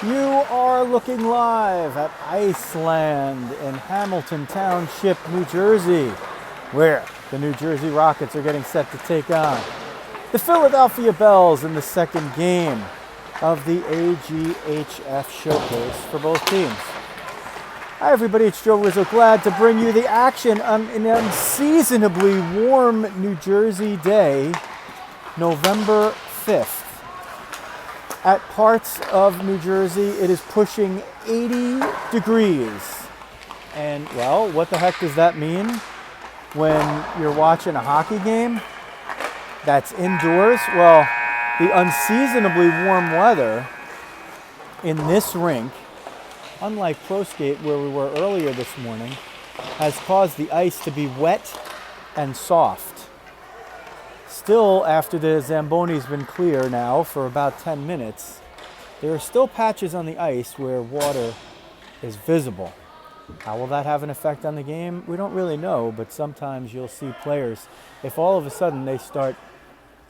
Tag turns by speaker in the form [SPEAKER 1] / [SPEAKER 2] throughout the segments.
[SPEAKER 1] You are looking live at Iceland in Hamilton Township, New Jersey, where the New Jersey Rockets are getting set to take on the Philadelphia Bells in the second game of the AGHF Showcase for both teams. Hi everybody, it's Joe Rizzo, glad to bring you the action on an unseasonably warm New Jersey day, November 5th. At parts of New Jersey, it is pushing 80 degrees. And, well, what the heck does that mean when you're watching a hockey game that's indoors? Well, the unseasonably warm weather in this rink, unlike Pro Skate where we were earlier this morning, has caused the ice to be wet and soft. Still, after the Zamboni's been clear now for about 10 minutes, there are still patches on the ice where water is visible. How will that have an effect on the game? We don't really know, but sometimes you'll see players, if all of a sudden they start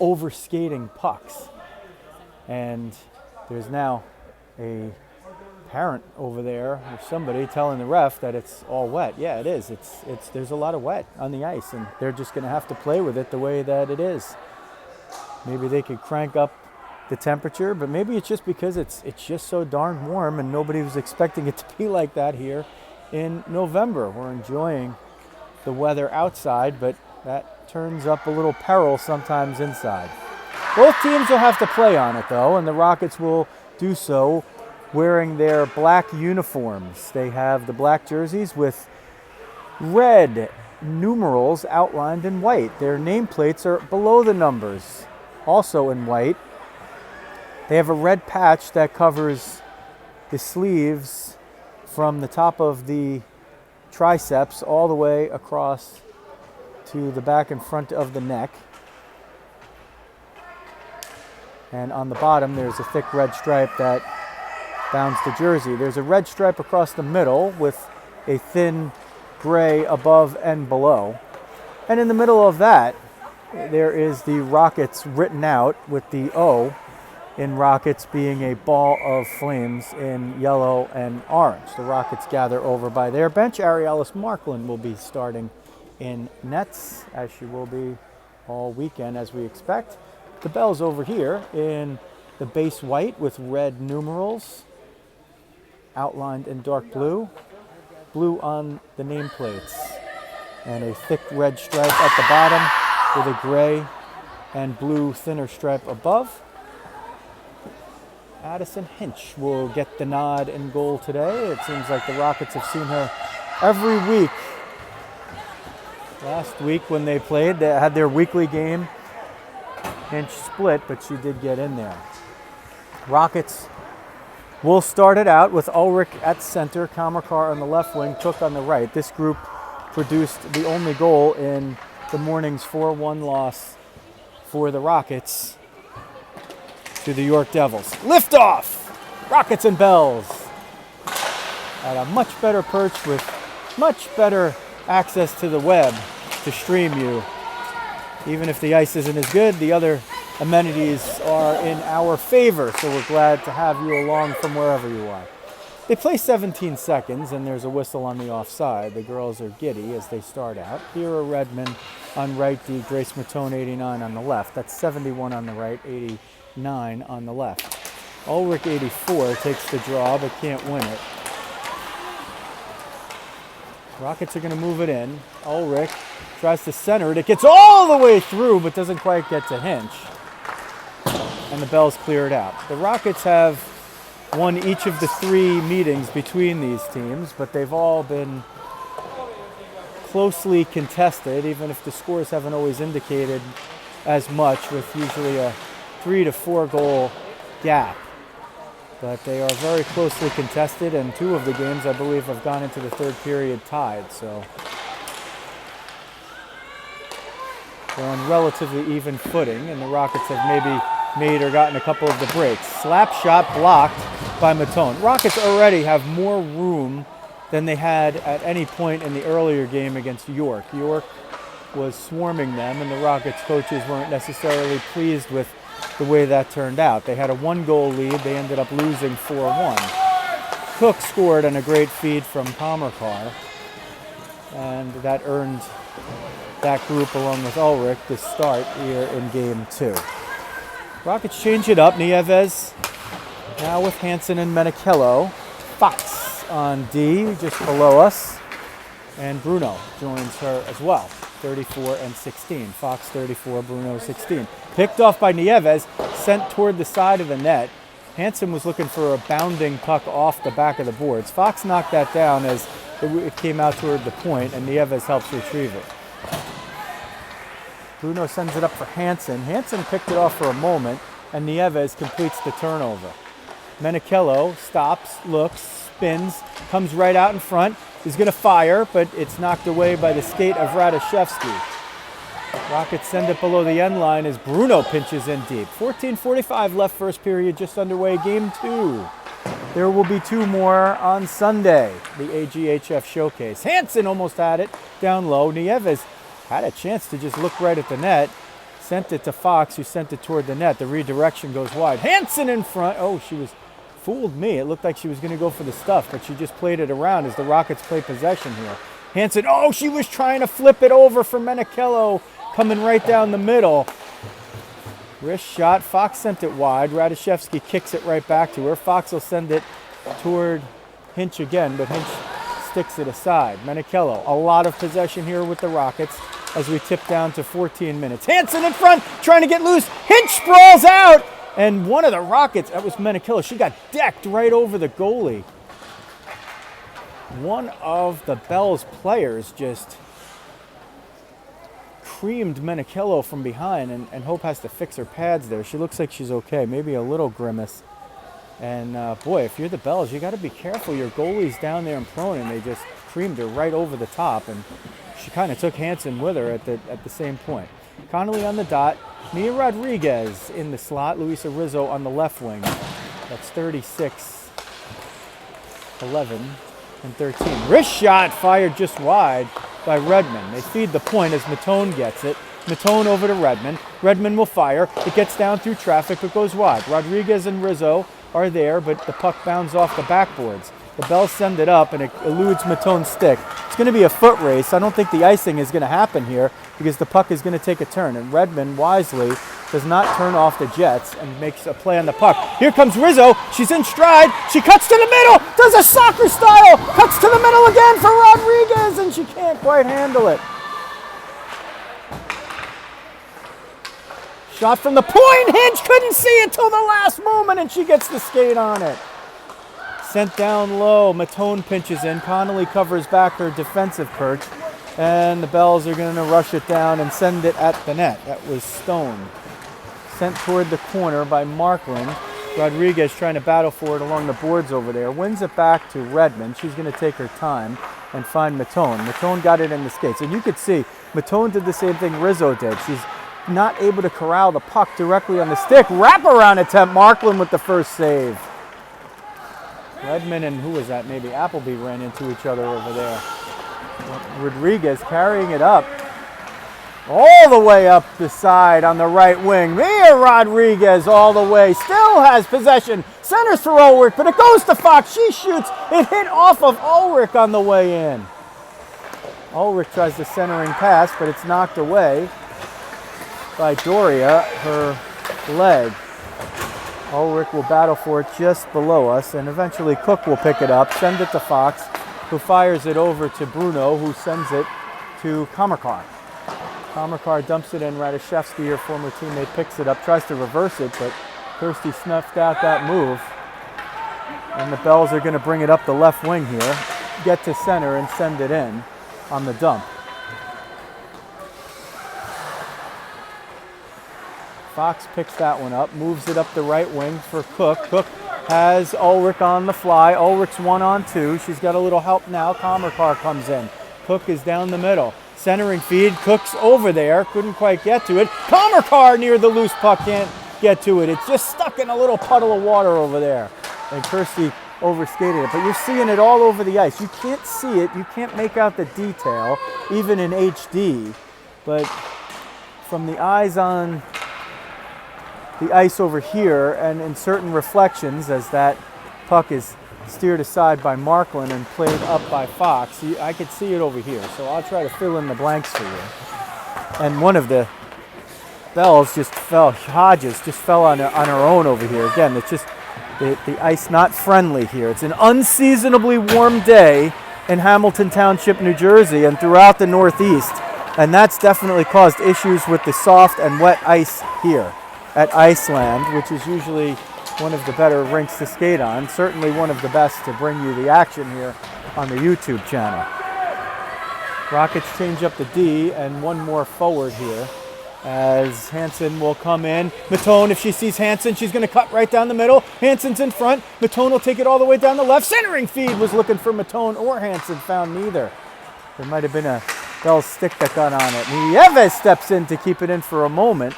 [SPEAKER 1] overskating pucks, and there's now a parent over there or somebody telling the ref that it's all wet. Yeah, it is. There's a lot of wet on the ice, and they're just going to have to play with it the way that it is. Maybe they could crank up the temperature, but maybe it's just because it's just so darn warm and nobody was expecting it to be like that here in November. We're enjoying the weather outside, but that turns up a little peril sometimes inside. Both teams will have to play on it though, and the Rockets will do so wearing their black uniforms. They have the black jerseys with red numerals outlined in white. Their nameplates are below the numbers, also in white. They have a red patch that covers the sleeves from the top of the triceps all the way across to the back and front of the neck. And on the bottom there's a thick red stripe that bounds the jersey. There's a red stripe across the middle with a thin gray above and below. And in the middle of that, there is the Rockets written out with the O in Rockets being a ball of flames in yellow and orange. The Rockets gather over by their bench. Arialis Marklin will be starting in nets, as she will be all weekend as we expect. The Bells over here in the base white with red numerals outlined in dark blue, blue on the nameplates, and a thick red stripe at the bottom with a gray and blue thinner stripe above. Addison Hinch will get the nod in goal today. It seems like the Rockets have seen her every week. Last week when they played, they had their weekly game. Hinch split, but she did get in there. Rockets will start it out with Ulrich at center, Kamakar on the left wing, Took on the right. This group produced the only goal in the morning's 4-1 loss for the Rockets to the York Devils. Liftoff! Rockets and Bells at a much better perch with much better access to the web to stream you. Even if the ice isn't as good, the other amenities are in our favor, so we're glad to have you along from wherever you are. They play 17 seconds, and there's a whistle on the offside. The girls are giddy as they start out. Kira Redmond on right D, Grace Matone 89 on the left. That's 71 on the right, 89 on the left. Ulrich 84 takes the draw, but can't win it. Rockets are going to move it in. Ulrich tries to center it. It gets all the way through, but doesn't quite get to Hinch. And the Bells clear it out. The Rockets have won each of the 3 meetings between these teams, but they've all been closely contested, even if the scores haven't always indicated as much, with usually a 3 to 4 goal gap. But they are very closely contested, and 2 of the games, I believe, have gone into the third period tied. So they're on relatively even footing, and the Rockets have maybe made or gotten a couple of the breaks. Slap shot blocked by Matone. Rockets already have more room than they had at any point in the earlier game against York. York was swarming them, and the Rockets coaches weren't necessarily pleased with the way that turned out. They had a 1-goal lead. They ended up losing 4-1. Cook scored on a great feed from Comercar, and that earned that group, along with Ulrich, the start here in game 2. Rockets change it up. Nieves now with Hansen and Menichello. Fox on D, just below us. And Bruno joins her as well. 34 and 16. Fox 34, Bruno 16. Picked off by Nieves, sent toward the side of the net. Hansen was looking for a bounding puck off the back of the boards. Fox knocked that down as it came out toward the point, and Nieves helps retrieve it. Bruno sends it up for Hansen. Hansen picked it off for a moment, and Nieves completes the turnover. Menichello stops, looks, spins, comes right out in front. He's going to fire, but it's knocked away by the skate of Radishevsky. Rockets send it below the end line as Bruno pinches in deep. 14:45 left, first period just underway, game 2. There will be 2 more on Sunday, the AGHF Showcase. Hansen almost had it down low. Nieves had a chance to just look right at the net. Sent it to Fox, who sent it toward the net. The redirection goes wide. Hansen in front. Oh, she was fooled me. It looked like she was going to go for the stuff, but she just played it around as the Rockets play possession here. Hansen, oh, she was trying to flip it over for Menichello, coming right down the middle. Wrist shot. Fox sent it wide. Radishevsky kicks it right back to her. Fox will send it toward Hinch again, but Hinch sticks it aside. Menichello, a lot of possession here with the Rockets as we tip down to 14 minutes. Hansen in front, trying to get loose. Hinch sprawls out, and one of the Rockets, that was Menichello, she got decked right over the goalie. One of the Bells players just creamed Menichello from behind, and Hope has to fix her pads there. She looks like she's okay, maybe a little grimace. And boy, if you're the Bells, you got to be careful. Your goalie's down there and prone, and they just creamed her right over the top, and she kind of took Hansen with her at the same point. Connolly on the dot, Mia Rodriguez in the slot, Luisa Rizzo on the left wing. That's 36, 11, and 13. Wrist shot fired just wide by Redmond. They feed the point as Matone gets it. Matone over to Redmond. Redmond will fire. It gets down through traffic, but goes wide. Rodriguez and Rizzo are there, but the puck bounds off the backboards. The Bells send it up, and it eludes Matone's stick. It's going to be a foot race. I don't think the icing is going to happen here because the puck is going to take a turn, and Redmond wisely does not turn off the Jets and makes a play on the puck. Here comes Rizzo. She's in stride. She cuts to the middle, does a soccer style, cuts to the middle again for Rodriguez, and she can't quite handle it. Shot from the point. Hinch couldn't see it till the last moment, and she gets the skate on it. Sent down low. Matone pinches in. Connolly covers back her defensive perch, and the Bells are going to rush it down and send it at the net. That was Stone. Sent toward the corner by Markland. Rodriguez trying to battle for it along the boards over there. Wins it back to Redmond. She's going to take her time and find Matone. Matone got it in the skates. And you could see Matone did the same thing Rizzo did. She's not able to corral the puck directly on the stick. Wraparound attempt. Markland with the first save. Redmond and who was that? Maybe Appleby ran into each other over there. Rodriguez carrying it up. All the way up the side on the right wing. Mia Rodriguez all the way. Still has possession. Centers for Ulrich, but it goes to Fox. She shoots. It hit off of Ulrich on the way in. Ulrich tries the centering pass, but it's knocked away by Doria, her leg. Ulrich will battle for it just below us, and eventually Cook will pick it up, send it to Fox, who fires it over to Bruno, who sends it to Comercar. Comercar dumps it in. Radishevsky, her former teammate, picks it up, tries to reverse it, but Kirsty snuffed out that move. And the Bells are going to bring it up the left wing here, get to center, and send it in on the dump. Fox picks that one up, moves it up the right wing for Cook. Cook has Ulrich on the fly. Ulrich's 1-on-2. She's got a little help now. Comercar comes in. Cook is down the middle. Centering feed. Cook's over there. Couldn't quite get to it. Comercar near the loose puck. Can't get to it. It's just stuck in a little puddle of water over there. And Kirsty overskated it. But you're seeing it all over the ice. You can't see it. You can't make out the detail, even in HD. But from the eyes on the ice over here, and in certain reflections, as that puck is steered aside by Marklin and played up by Fox, I could see it over here. So I'll try to fill in the blanks for you. And one of the Bells just fell, Hodges just fell on her own over here. Again, it's just the ice not friendly here. It's an unseasonably warm day in Hamilton Township, New Jersey, and throughout the Northeast. And that's definitely caused issues with the soft and wet ice here at Iceland, which is usually one of the better rinks to skate on. Certainly one of the best to bring you the action here on the YouTube channel. Rockets change up the D and one more forward here as Hansen will come in. Matone, if she sees Hansen, she's going to cut right down the middle. Hansen's in front. Matone will take it all the way down the left. Centering feed was looking for Matone or Hansen, found neither. There might have been a Bell's stick that got on it. Nieves steps in to keep it in for a moment.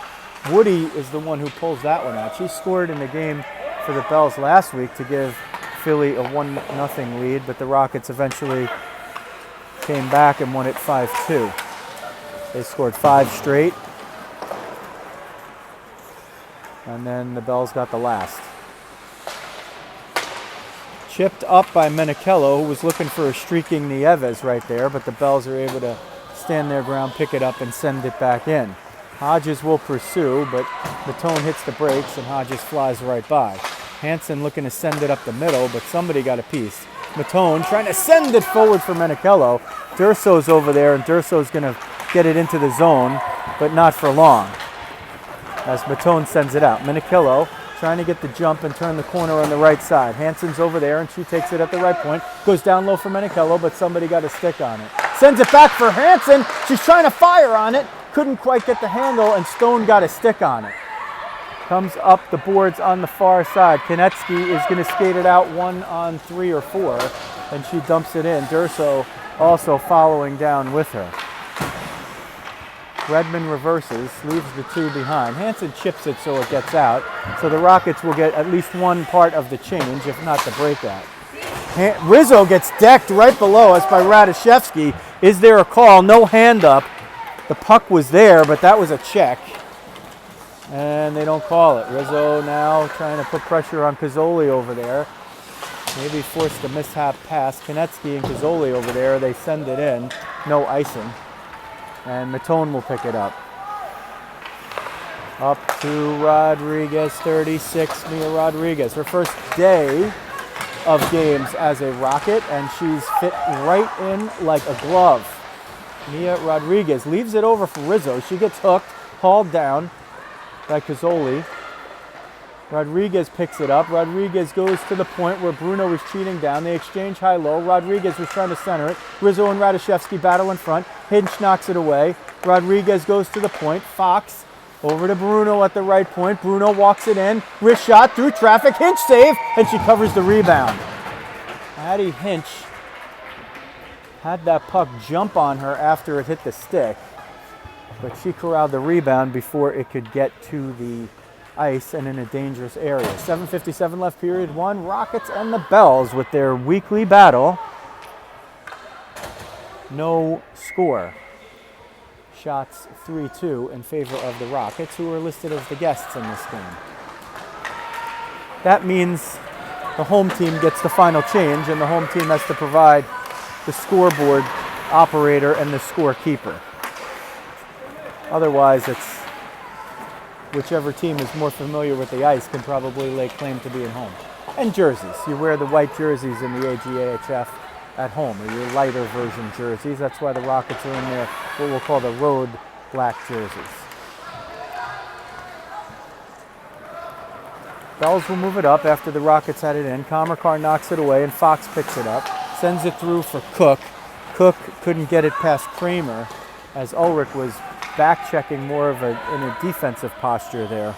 [SPEAKER 1] Woody is the one who pulls that one out. She scored in the game for the Bells last week to give Philly a 1-0 lead, but the Rockets eventually came back and won it 5-2. They scored 5 straight. And then the Bells got the last. Chipped up by Menichello, who was looking for a streaking Nieves right there, but the Bells are able to stand their ground, pick it up, and send it back in. Hodges will pursue, but Matone hits the brakes, and Hodges flies right by. Hansen looking to send it up the middle, but somebody got a piece. Matone trying to send it forward for Menichello. Durso's over there, and Durso's going to get it into the zone, but not for long, as Matone sends it out. Menichello trying to get the jump and turn the corner on the right side. Hansen's over there, and she takes it at the right point. Goes down low for Menichello, but somebody got a stick on it. Sends it back for Hansen. She's trying to fire on it. Couldn't quite get the handle, and Stone got a stick on it. Comes up the boards on the far side. Konecki is going to skate it out 1 on 3 or 4, and she dumps it in. Durso also following down with her. Redmond reverses, leaves the 2 behind. Hansen chips it so it gets out. So the Rockets will get at least one part of the change, if not the breakout. Rizzo gets decked right below us by Radishevsky. Is there a call? No hand up. The puck was there, but that was a check. And they don't call it. Rizzo now trying to put pressure on Cazzoli over there. Maybe forced a mishap pass. Konecki and Cazzoli over there. They send it in. No icing. And Matone will pick it up. Up to Rodriguez, 36, Mia Rodriguez. Her first day of games as a Rocket, and she's fit right in like a glove. Mia Rodriguez leaves it over for Rizzo. She gets hooked, hauled down by Cazzoli. Rodriguez picks it up. Rodriguez goes to the point where Bruno is cheating down. They exchange high-low. Rodriguez was trying to center it. Rizzo and Radishevsky battle in front. Hinch knocks it away. Rodriguez goes to the point. Fox over to Bruno at the right point. Bruno walks it in. Wrist shot through traffic. Hinch save, and she covers the rebound. Addie Hinch had that puck jump on her after it hit the stick, but she corralled the rebound before it could get to the ice and in a dangerous area. 7:57 left, period 1. Rockets and the Bells with their weekly battle. No score. Shots 3-2 in favor of the Rockets, who are listed as the guests in this game. That means the home team gets the final change, and the home team has to provide the scoreboard operator and the scorekeeper. Otherwise, it's whichever team is more familiar with the ice can probably lay claim to being home. And jerseys. You wear the white jerseys in the AGHF at home, or your lighter version jerseys. That's why the Rockets are in their, what we'll call the road black jerseys. Bells will move it up after the Rockets had it in. Kamerkar knocks it away, and Fox picks it up. Sends it through for Cook. Cook couldn't get it past Kramer, as Ulrich was back-checking more of in a defensive posture there.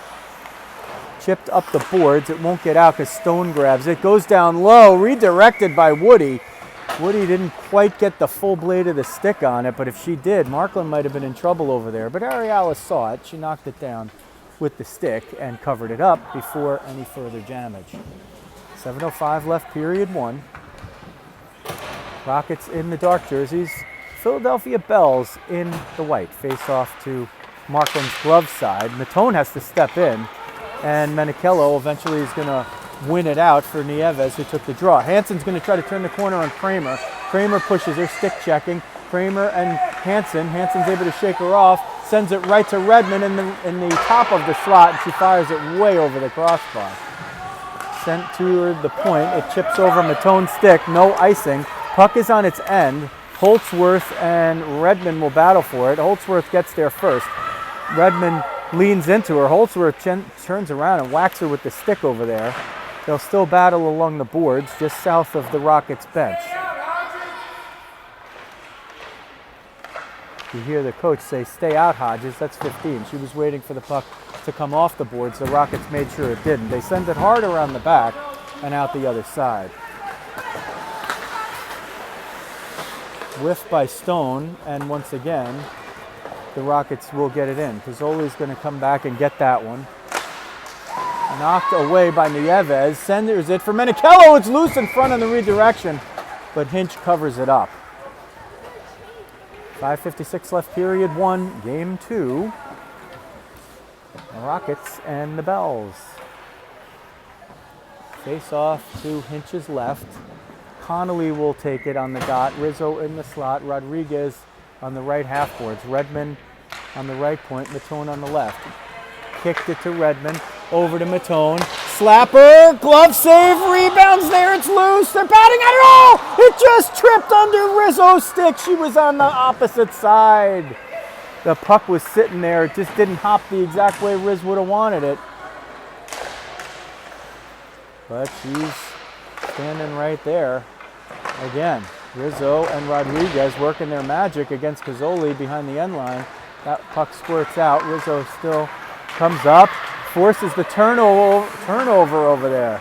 [SPEAKER 1] Chipped up the boards. It won't get out because Stone grabs it. Goes down low, redirected by Woody. Woody didn't quite get the full blade of the stick on it, but if she did, Marklin might have been in trouble over there. But Ariala saw it. She knocked it down with the stick and covered it up before any further damage. 7:05 left, period 1. Rockets in the dark jerseys. Philadelphia Bells in the white. Face off to Marklin's glove side. Matone has to step in. and Menichello eventually is going to win it out for Nieves, who took the draw. Hansen's going to try to turn the corner on Kramer. Kramer pushes her, stick checking. Kramer and Hansen's able to shake her off, sends it right to Redmond in the top of the slot, and she fires it way over the crossbar. Sent to the point, it chips over Matone's stick, no icing. Puck is on its end. Holtzworth and Redmond will battle for it. Holtzworth gets there first. Redmond leans into her. Holtzworth turns around and whacks her with the stick over there. They'll still battle along the boards just south of the Rockets bench. You hear the coach say, "Stay out, Hodges." That's 15. She was waiting for the puck to come off the boards. The Rockets made sure it didn't. They send it hard around the back and out the other side. Whiffed by Stone, and once again, the Rockets will get it in. Pizzoli's going to come back and get that one. Knocked away by Nieves. Senders it for Menichello. It's loose in front on the redirection, but Hinch covers it up. 5:56 left, period 1, game 2. The Rockets and the Bells. Face off to Hinch's left. Connolly will take it on the dot. Rizzo in the slot. Rodriguez on the right half boards. Redmond on the right point. Matone on the left. Kicked it to Redmond. Over to Matone. Slapper. Glove save. Rebounds there. It's loose. They're batting at it all. It just tripped under Rizzo's stick. She was on the opposite side. The puck was sitting there. It just didn't hop the exact way Riz would have wanted it. But she's standing right there. Again, Rizzo and Rodriguez working their magic against Pizzoli behind the end line. That puck squirts out. Rizzo still comes up, forces the turnover over there.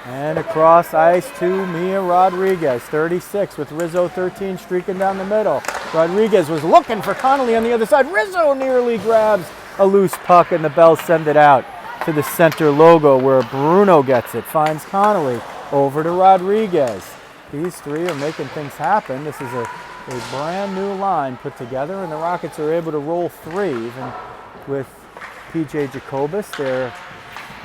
[SPEAKER 1] And across ice to Mia Rodriguez, 36, with Rizzo 13 streaking down the middle. Rodriguez was looking for Connolly on the other side. Rizzo nearly grabs a loose puck, and the Bells send it out to the center logo where Bruno gets it. Finds Connolly over to Rodriguez. These three are making things happen. This is a brand new line put together, and the Rockets are able to roll 3, even with PJ Jacobus, their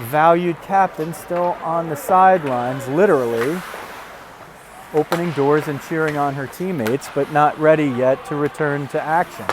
[SPEAKER 1] valued captain, still on the sidelines, literally opening doors and cheering on her teammates, but not ready yet to return to action.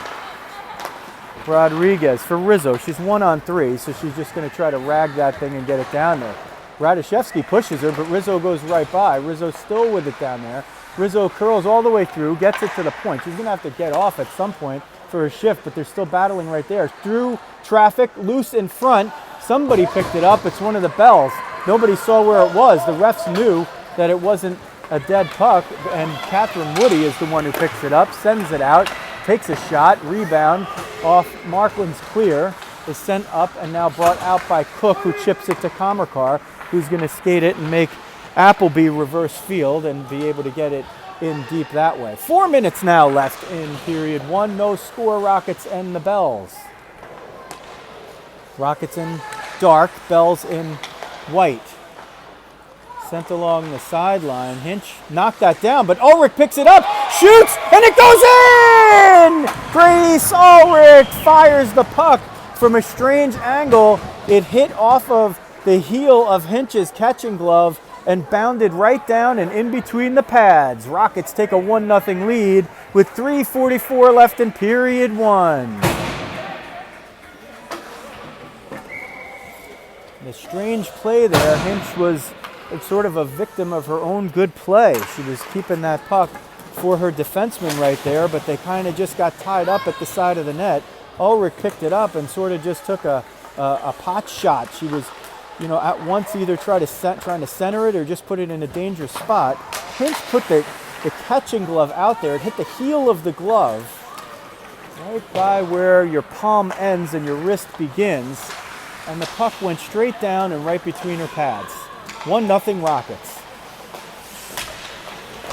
[SPEAKER 1] Rodriguez for Rizzo. She's 1-on-3, so she's just going to try to rag that thing and get it down there. Radishevsky pushes her, but Rizzo goes right by. Rizzo still with it down there. Rizzo curls all the way through, gets it to the point. She's going to have to get off at some point for a shift, but they're still battling right there. Through traffic, loose in front. Somebody picked it up. It's one of the Bells. Nobody saw where it was. The refs knew that it wasn't a dead puck, and Catherine Woody is the one who picks it up, sends it out, takes a shot, rebound off Markland's clear, is sent up and now brought out by Cook, who chips it to Kamerkar, who's going to skate it and make Appleby reverse field and be able to get it in deep that way. 4 minutes now left in period 1. No score. Rockets and the Bells. Rockets in dark, Bells in white. Sent along the sideline. Hinch knocked that down, but Ulrich picks it up, shoots, and it goes in! Grace Ulrich fires the puck from a strange angle. It hit off of the heel of Hinch's catching glove and bounded right down and in between the pads. Rockets take a 1-0 lead with 3:44 left in period 1. The strange play there, Hinch was sort of a victim of her own good play. She was keeping that puck for her defenseman right there, but they kind of just got tied up at the side of the net. Ulrich picked it up and sort of just took a pot shot. She was, at once either trying to center it or just put it in a dangerous spot. Hinch put the catching glove out there. It hit the heel of the glove right by where your palm ends and your wrist begins, and the puck went straight down and right between her pads. 1-0 Rockets.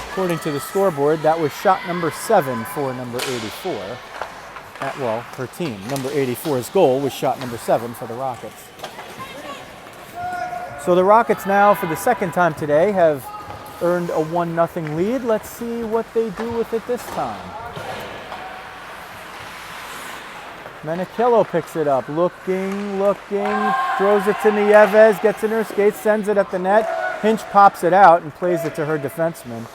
[SPEAKER 1] According to the scoreboard, that was shot number 7 for number 84. Her team. Number 84's goal was shot number 7 for the Rockets. So the Rockets now, for the second time today, have earned a 1-0 lead. Let's see what they do with it this time. Menikillo picks it up, looking, throws it to Nieves, gets in her skates, sends it at the net. Hinch pops it out and plays it to her defenseman.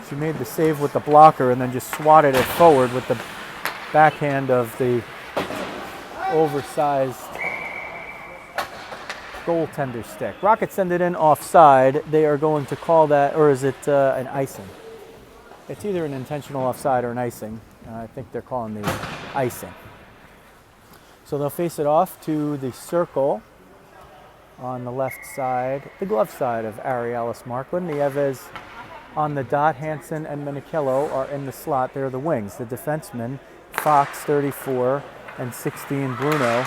[SPEAKER 1] She made the save with the blocker and then just swatted it forward with the backhand of the oversized goaltender stick. Rockets send it in offside. They are going to call that, or is it an icing? It's either an intentional offside or an icing. I think they're calling the icing. So they'll face it off to the circle on the left side, the glove side of Arialis Markland. Nieves on the dot. Hansen and Menikillo are in the slot. They're the wings. The defensemen, Fox, 34, and 16, Bruno,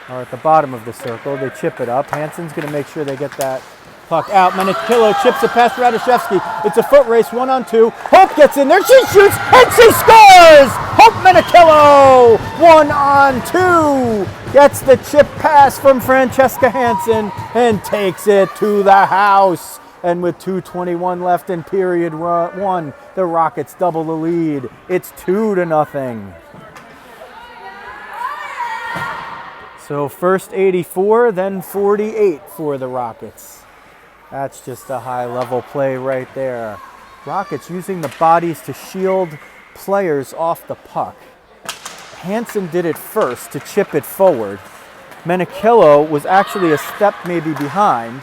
[SPEAKER 1] are at the bottom of the circle. They chip it up. Hansen's going to make sure they get that puck out. Menikillo chips it past Radishevsky. It's a foot race, 1-on-2. Hope gets in there. She shoots and she scores! Hope Menikillo, 1-on-2. Gets the chip pass from Francesca Hansen and takes it to the house. And with 2:21 left in period one, the Rockets double the lead. It's 2-0. So first 84, then 48 for the Rockets. That's just a high-level play right there. Rockets using the bodies to shield players off the puck. Hansen did it first to chip it forward. Menikillo was actually a step maybe behind,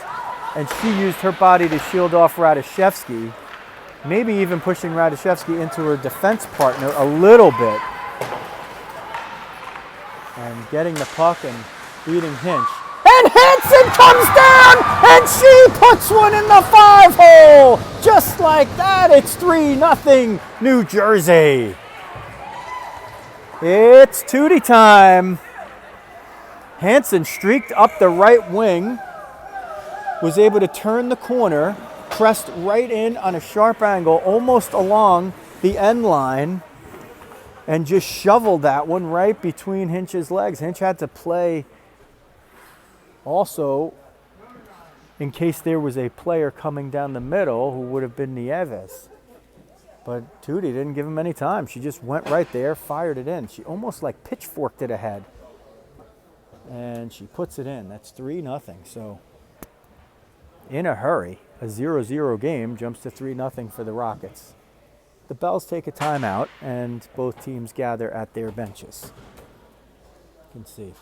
[SPEAKER 1] and she used her body to shield off Radishevsky, maybe even pushing Radishevsky into her defense partner a little bit, and getting the puck and beating Hinch. And Hansen comes down, and she puts one in the 5-hole. Just like that, it's 3-0 New Jersey. It's Tootie time. Hansen streaked up the right wing, was able to turn the corner, pressed right in on a sharp angle, almost along the end line, and just shoveled that one right between Hinch's legs. Hinch had to play also in case there was a player coming down the middle who would have been Nieves. But Tootie didn't give him any time. She just went right there, fired it in. She almost like pitchforked it ahead. And she puts it in. That's 3-0. So in a hurry, a 0-0 game jumps to 3-0 for the Rockets. The Bells take a timeout, and both teams gather at their benches. You can see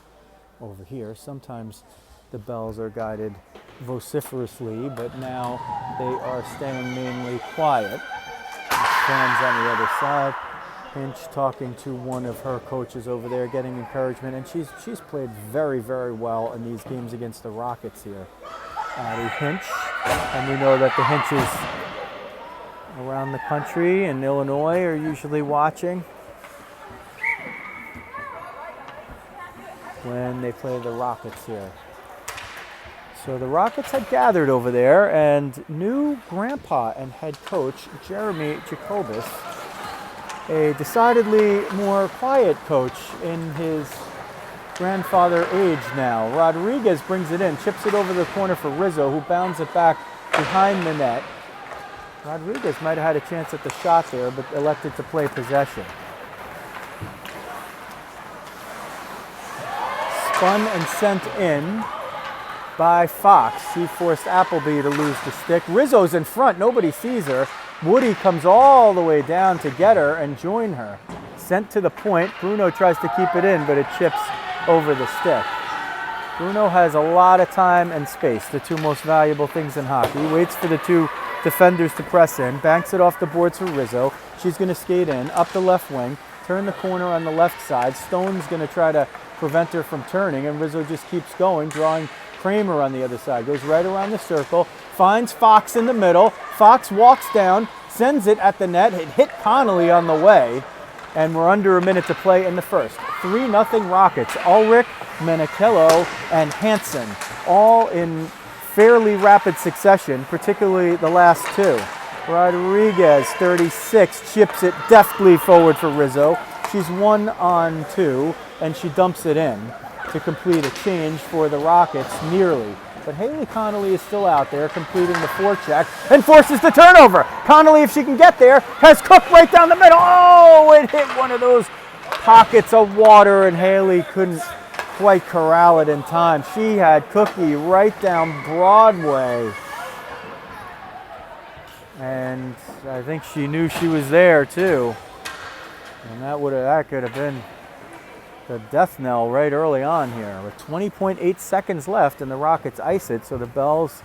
[SPEAKER 1] over here, sometimes the Bells are guided vociferously, but now they are staying mainly quiet. Fans on the other side. Hinch talking to one of her coaches over there, getting encouragement, and she's played very, very well in these games against the Rockets here. Addie Hinch, and we know that the Hinches around the country in Illinois are usually watching when they play the Rockets here. So the Rockets had gathered over there, and new grandpa and head coach Jeremy Jacobus, a decidedly more quiet coach in his grandfather age now. Rodriguez brings it in, chips it over the corner for Rizzo, who bounds it back behind the net. Rodriguez might have had a chance at the shot there, but elected to play possession. Spun and sent in by Fox. She forced Appleby to lose the stick. Rizzo's in front. Nobody sees her. Woody comes all the way down to get her and join her. Sent to the point. Bruno tries to keep it in, but it chips over the stick. Bruno has a lot of time and space, the two most valuable things in hockey. Waits for the two defenders to press in, banks it off the boards for Rizzo. She's going to skate in, up the left wing, turn the corner on the left side. Stone's going to try to prevent her from turning, and Rizzo just keeps going, drawing Kramer on the other side. Goes right around the circle, finds Fox in the middle. Fox walks down, sends it at the net. It hit Connolly on the way, and we're under a minute to play in the first. 3-0 Rockets. Ulrich, Menikillo, and Hansen, all in fairly rapid succession, particularly the last two. Rodriguez, 36, chips it deftly forward for Rizzo. She's 1-on-2, and she dumps it in to complete a change for the Rockets, nearly. But Haley Connolly is still out there, completing the forecheck, and forces the turnover. Connolly, if she can get there, has Cook right down the middle. Oh, it hit one of those pockets of water, and Haley couldn't quite corral it in time. She had Cookie right down Broadway, and I think she knew she was there too. And that could have been the death knell right early on here. With 20.8 seconds left, and the Rockets ice it, so the Bells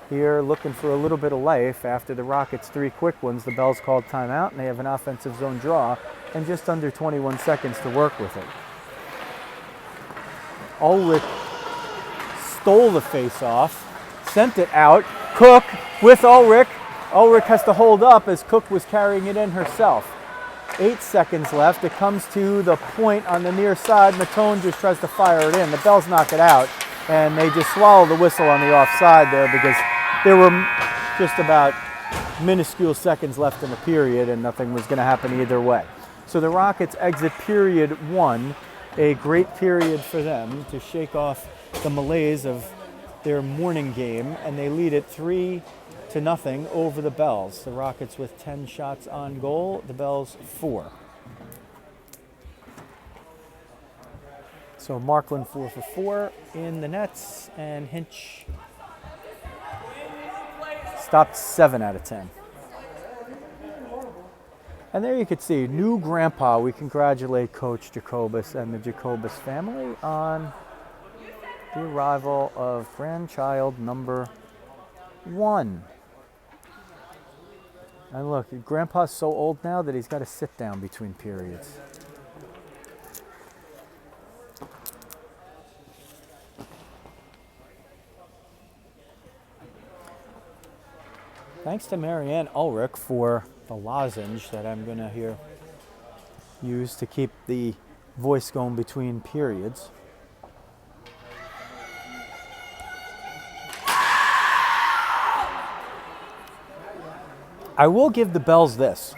[SPEAKER 1] here looking for a little bit of life after the Rockets' 3 quick ones. The Bells called timeout, and they have an offensive zone draw and just under 21 seconds to work with it. Ulrich stole the face-off, sent it out. Cook with Ulrich. Ulrich has to hold up as Cook was carrying it in herself. 8 seconds left. It comes to the point on the near side. Matone just tries to fire it in. The Bells knock it out, and they just swallow the whistle on the offside there because there were just about minuscule seconds left in the period, and nothing was going to happen either way. So the Rockets exit period 1, a great period for them to shake off the malaise of their morning game, and they lead it 3-0 over the Bells. The Rockets with 10 shots on goal, the Bells 4. So Markland 4 for 4 in the nets, and Hinch stopped 7 out of 10. And there you can see, new grandpa. We congratulate Coach Jacobus and the Jacobus family on the arrival of grandchild number 1. And look, grandpa's so old now that he's got to sit down between periods. Thanks to Marianne Ulrich for the lozenge that I'm going to use to keep the voice going between periods. I will give the Bells this.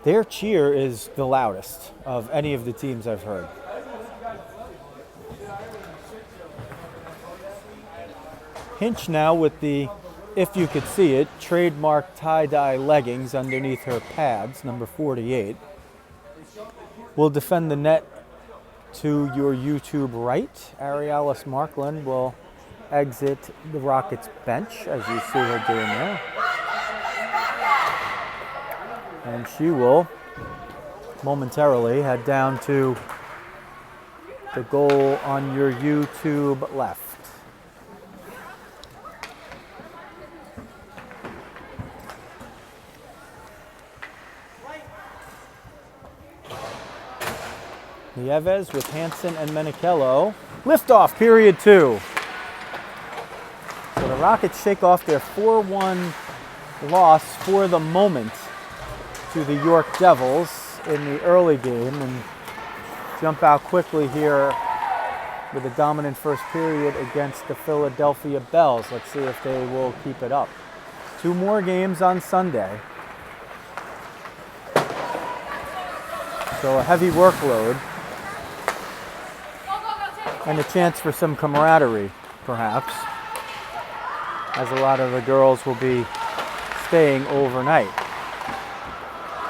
[SPEAKER 1] Their cheer is the loudest of any of the teams I've heard. Hinch now with the, if you could see it, trademark tie-dye leggings underneath her pads, number 48. Will defend the net to your YouTube right. Arialis Markland will exit the Rockets bench, as you see her doing there. And she will momentarily head down to the goal on your YouTube left. Nieves with Hansen and Menichello. Liftoff, period 2. So the Rockets shake off their 4-1 loss for the moment to the York Devils in the early game and jump out quickly here with a dominant first period against the Philadelphia Bells. Let's see if they will keep it up. 2 more games on Sunday. So a heavy workload. And a chance for some camaraderie, perhaps, as a lot of the girls will be staying overnight.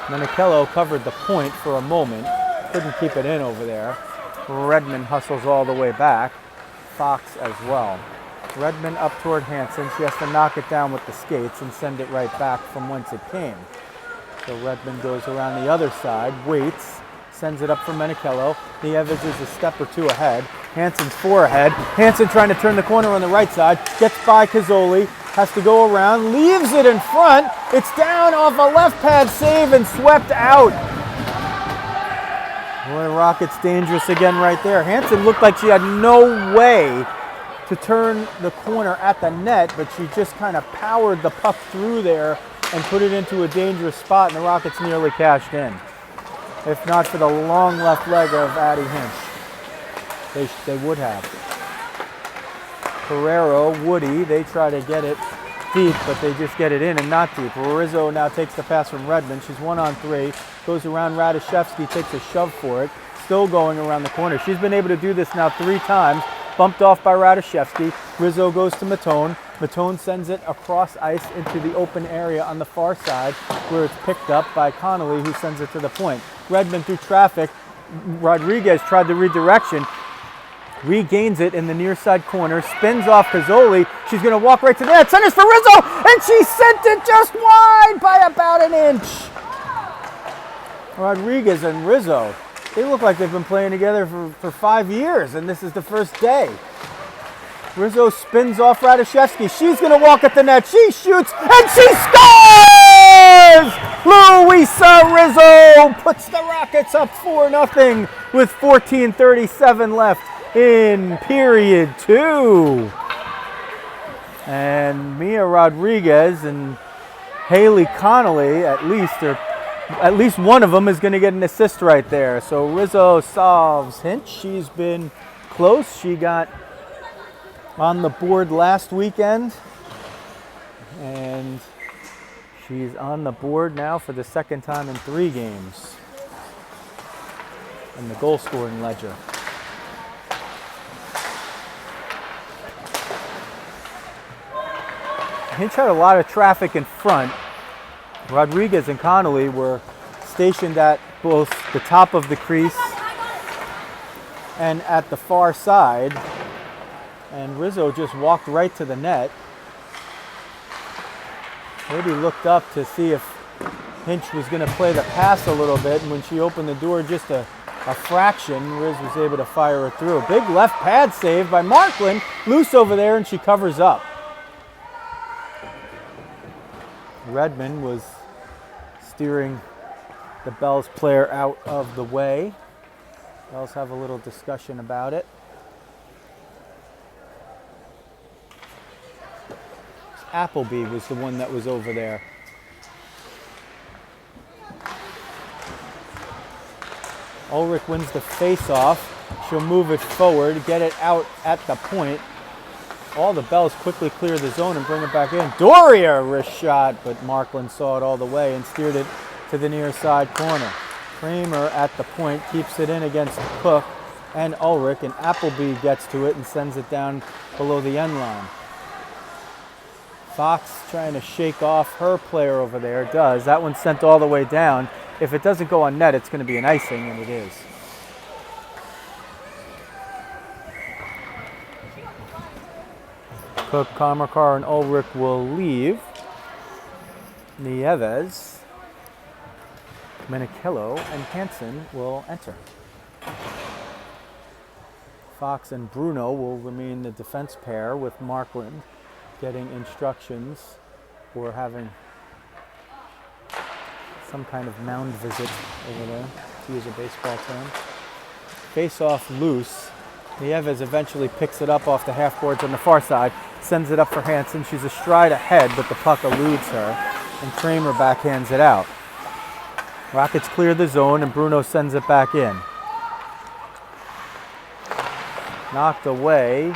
[SPEAKER 1] Menichello covered the point for a moment, couldn't keep it in over there. Redmond hustles all the way back, Fox as well. Redmond up toward Hansen. She has to knock it down with the skates and send it right back from whence it came. So Redmond goes around the other side, waits, sends it up for Menichello. Nieves is a step or 2 ahead. Hansen's 4 ahead. Hansen trying to turn the corner on the right side. Gets by Cazzoli. Has to go around. Leaves it in front. It's down off a left pad save and swept out. Boy, Rockets dangerous again right there. Hansen looked like she had no way to turn the corner at the net, but she just kind of powered the puck through there and put it into a dangerous spot, and the Rockets nearly cashed in. If not for the long left leg of Addie Hinch, they would have. Pereiro, Woody, they try to get it deep, but they just get it in and not deep. Rizzo now takes the pass from Redmond. She's 1-on-3, goes around Radishevsky, takes a shove for it, still going around the corner. She's been able to do this now 3 times, bumped off by Radishevsky. Rizzo goes to Matone. Matone sends it across ice into the open area on the far side, where it's picked up by Connolly, who sends it to the point. Redmond through traffic. Rodriguez tried the redirection, regains it in the near side corner, spins off Cazzoli. She's going to walk right to the net, centers for Rizzo, and she sent it just wide by about an inch. Rodriguez and Rizzo, they look like they've been playing together for 5 years, and this is the first day. Rizzo spins off Radoszewski. She's going to walk at the net. She shoots, and she scores! Luisa Rizzo puts the Rockets up 4-0 with 14:37 left in period 2. And Mia Rodriguez and Haley Connolly, at least one of them is going to get an assist right there. So Rizzo solves Hinch. She's been close. She got on the board last weekend, and she's on the board now for the second time in 3 games in the goal scoring ledger. Hinch had a lot of traffic in front. Rodriguez and Connolly were stationed at both the top of the crease and at the far side. And Rizzo just walked right to the net. Maybe looked up to see if Hinch was going to play the pass a little bit, and when she opened the door just a fraction, Riz was able to fire it through. A big left pad save by Markland, loose over there, and she covers up. Redmond was steering the Bells player out of the way. Bells have a little discussion about it. Appleby was the one that was over there. Ulrich wins the face-off. She'll move it forward, get it out at the point. All the Bells quickly clear the zone and bring it back in. Doria wrist shot, but Markland saw it all the way and steered it to the near side corner. Kramer at the point keeps it in against Cook and Ulrich, and Appleby gets to it and sends it down below the end line. Fox trying to shake off her player over there. Does. That one's sent all the way down. If it doesn't go on net, it's going to be an icing, and it is. Cook, Kamarkar, and Ulrich will leave. Nieves, Menichello, and Hansen will enter. Fox and Bruno will remain the defense pair, with Markland getting instructions for having some kind of mound visit over there, to use a baseball term. Face off loose. Nieves eventually picks it up off the half boards on the far side, sends it up for Hansen. She's a stride ahead, but the puck eludes her, and Kramer backhands it out. Rockets clear the zone, and Bruno sends it back in. Knocked away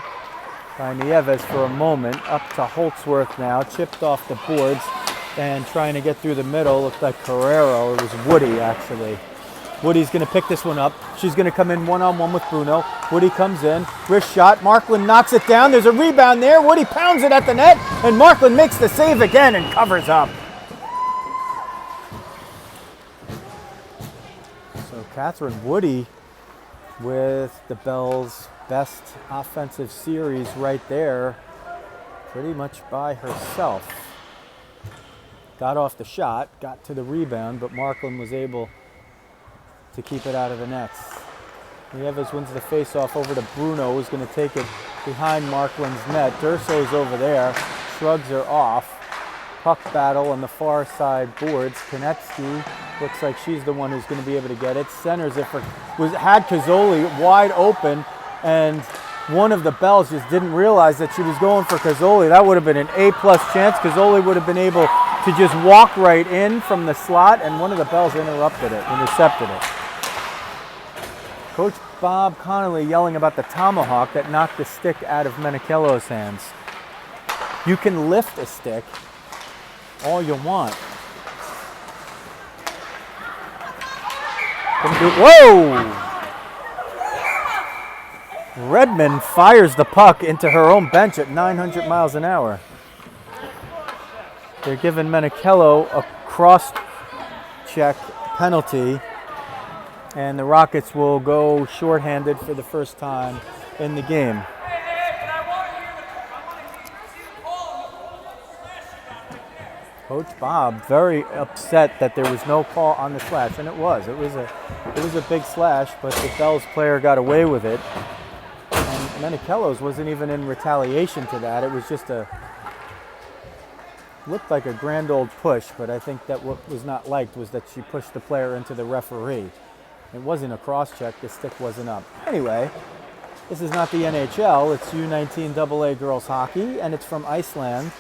[SPEAKER 1] by Nieves for a moment, up to Holtzworth now, chipped off the boards, and trying to get through the middle. Looked like Carrero. It was Woody, actually. Woody's going to pick this one up. She's going to come in one-on-one with Bruno. Woody comes in, wrist shot. Markland knocks it down. There's a rebound there. Woody pounds it at the net, and Markland makes the save again and covers up. So Catherine Woody with the Bells' best offensive series right there, pretty much by herself. Got off the shot, got to the rebound, but Markland was able to keep it out of the nets. Nieves wins the face-off over to Bruno, who's going to take it behind Markland's net. Durso's over there, shrugs her off. Puck battle on the far side boards. Konecki looks like she's the one who's going to be able to get it. Centers it for, had Cazzoli wide open, and one of the Bells just didn't realize that she was going for Cazzoli. That would have been an A-plus chance. Cazzoli would have been able to just walk right in from the slot, and one of the Bells intercepted it. Coach Bob Connolly yelling about the tomahawk that knocked the stick out of Menichello's hands. You can lift a stick all you want. Whoa! Redmond fires the puck into her own bench at 900 miles an hour. They're giving Menachello a cross-check penalty, and the Rockets will go shorthanded for the first time in the game. Coach Bob very upset that there was no call on the slash, and it was a big slash, but the Bells player got away with it. And Menachello's wasn't even in retaliation to that. It was just looked like a grand old push, but I think that what was not liked was that she pushed the player into the referee. It wasn't a cross-check, the stick wasn't up. Anyway, this is not the NHL, it's U19 AA girls hockey, and it's from Iceland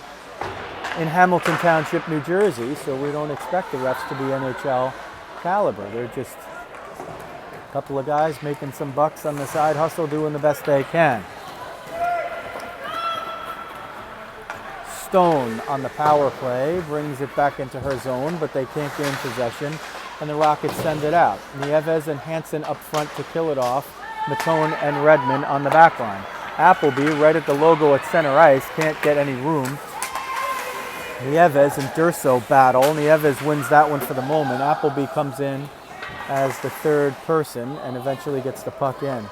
[SPEAKER 1] in Hamilton Township, New Jersey, so we don't expect the refs to be NHL caliber. They're just a couple of guys making some bucks on the side hustle, doing the best they can. Stone on the power play brings it back into her zone, but they can't gain possession, and the Rockets send it out. Nieves and Hansen up front to kill it off. Matone and Redmond on the back line. Appleby right at the logo at center ice, can't get any room. Nieves and Durso battle. Nieves wins that one for the moment. Appleby comes in as the third person and eventually gets the puck in.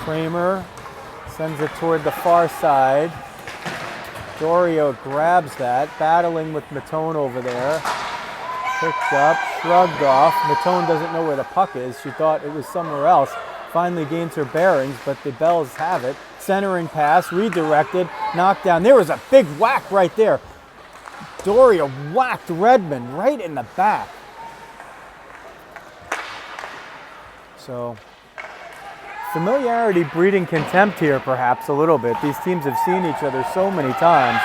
[SPEAKER 1] Kramer sends it toward the far side. Dorio grabs that, battling with Matone over there. Picked up, shrugged off. Matone doesn't know where the puck is. She thought it was somewhere else. Finally gains her bearings, but the Bells have it. Centering pass, redirected, knocked down. There was a big whack right there. Doria whacked Redmond right in the back. So, familiarity breeding contempt here perhaps a little bit. These teams have seen each other so many times.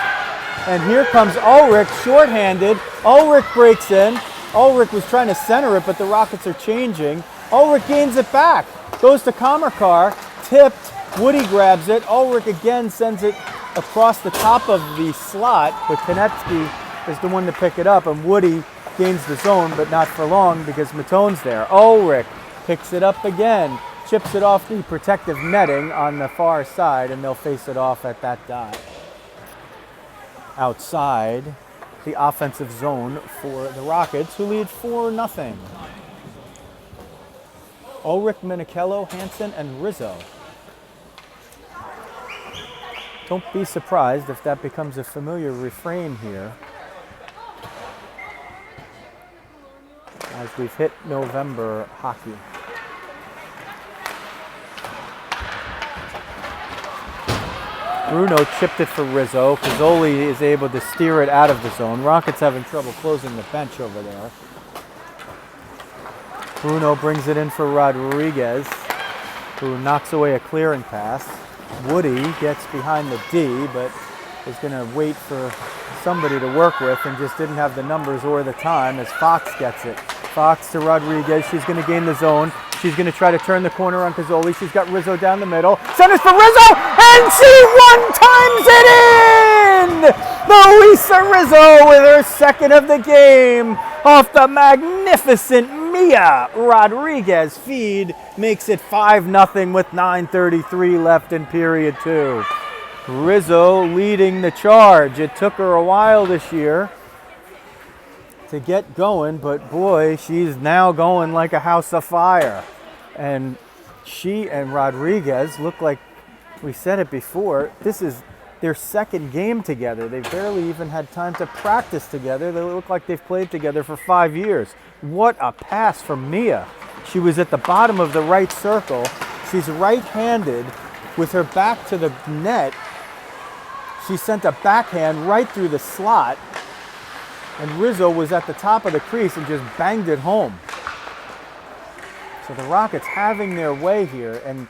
[SPEAKER 1] And here comes Ulrich, shorthanded. Ulrich breaks in. Ulrich was trying to center it, but the Rockets are changing. Ulrich gains it back. Goes to Kamerkar, tipped, Woody grabs it, Ulrich again sends it across the top of the slot, but Konecki is the one to pick it up, and Woody gains the zone, but not for long because Matone's there. Ulrich picks it up again, chips it off the protective netting on the far side, and they'll face it off at that dot. Outside the offensive zone for the Rockets, who lead 4-0. Ulrich, Menachello, Hansen, and Rizzo. Don't be surprised if that becomes a familiar refrain here as we've hit November hockey. Bruno chipped it for Rizzo. Pizzoli is able to steer it out of the zone. Rockets having trouble closing the bench over there. Bruno brings it in for Rodriguez, who knocks away a clearing pass. Woody gets behind the D, but is going to wait for somebody to work with and just didn't have the numbers or the time as Fox gets it. Fox to Rodriguez. She's going to gain the zone. She's going to try to turn the corner on Pizzoli. She's got Rizzo down the middle. Centers for Rizzo, and she one-times it in! Luisa Rizzo with her second of the game off the magnificent Mia Rodriguez feed makes it 5-0 with 9:33 left in period 2. Rizzo leading the charge. It took her a while this year to get going, but boy, she's now going like a house of fire. And she and Rodriguez look like, we said it before, this is their second game together. They barely even had time to practice together. They look like they've played together for 5 years. What a pass from Mia. She was at the bottom of the right circle. She's right-handed with her back to the net. She sent a backhand right through the slot, and Rizzo was at the top of the crease and just banged it home. So the Rockets having their way here, and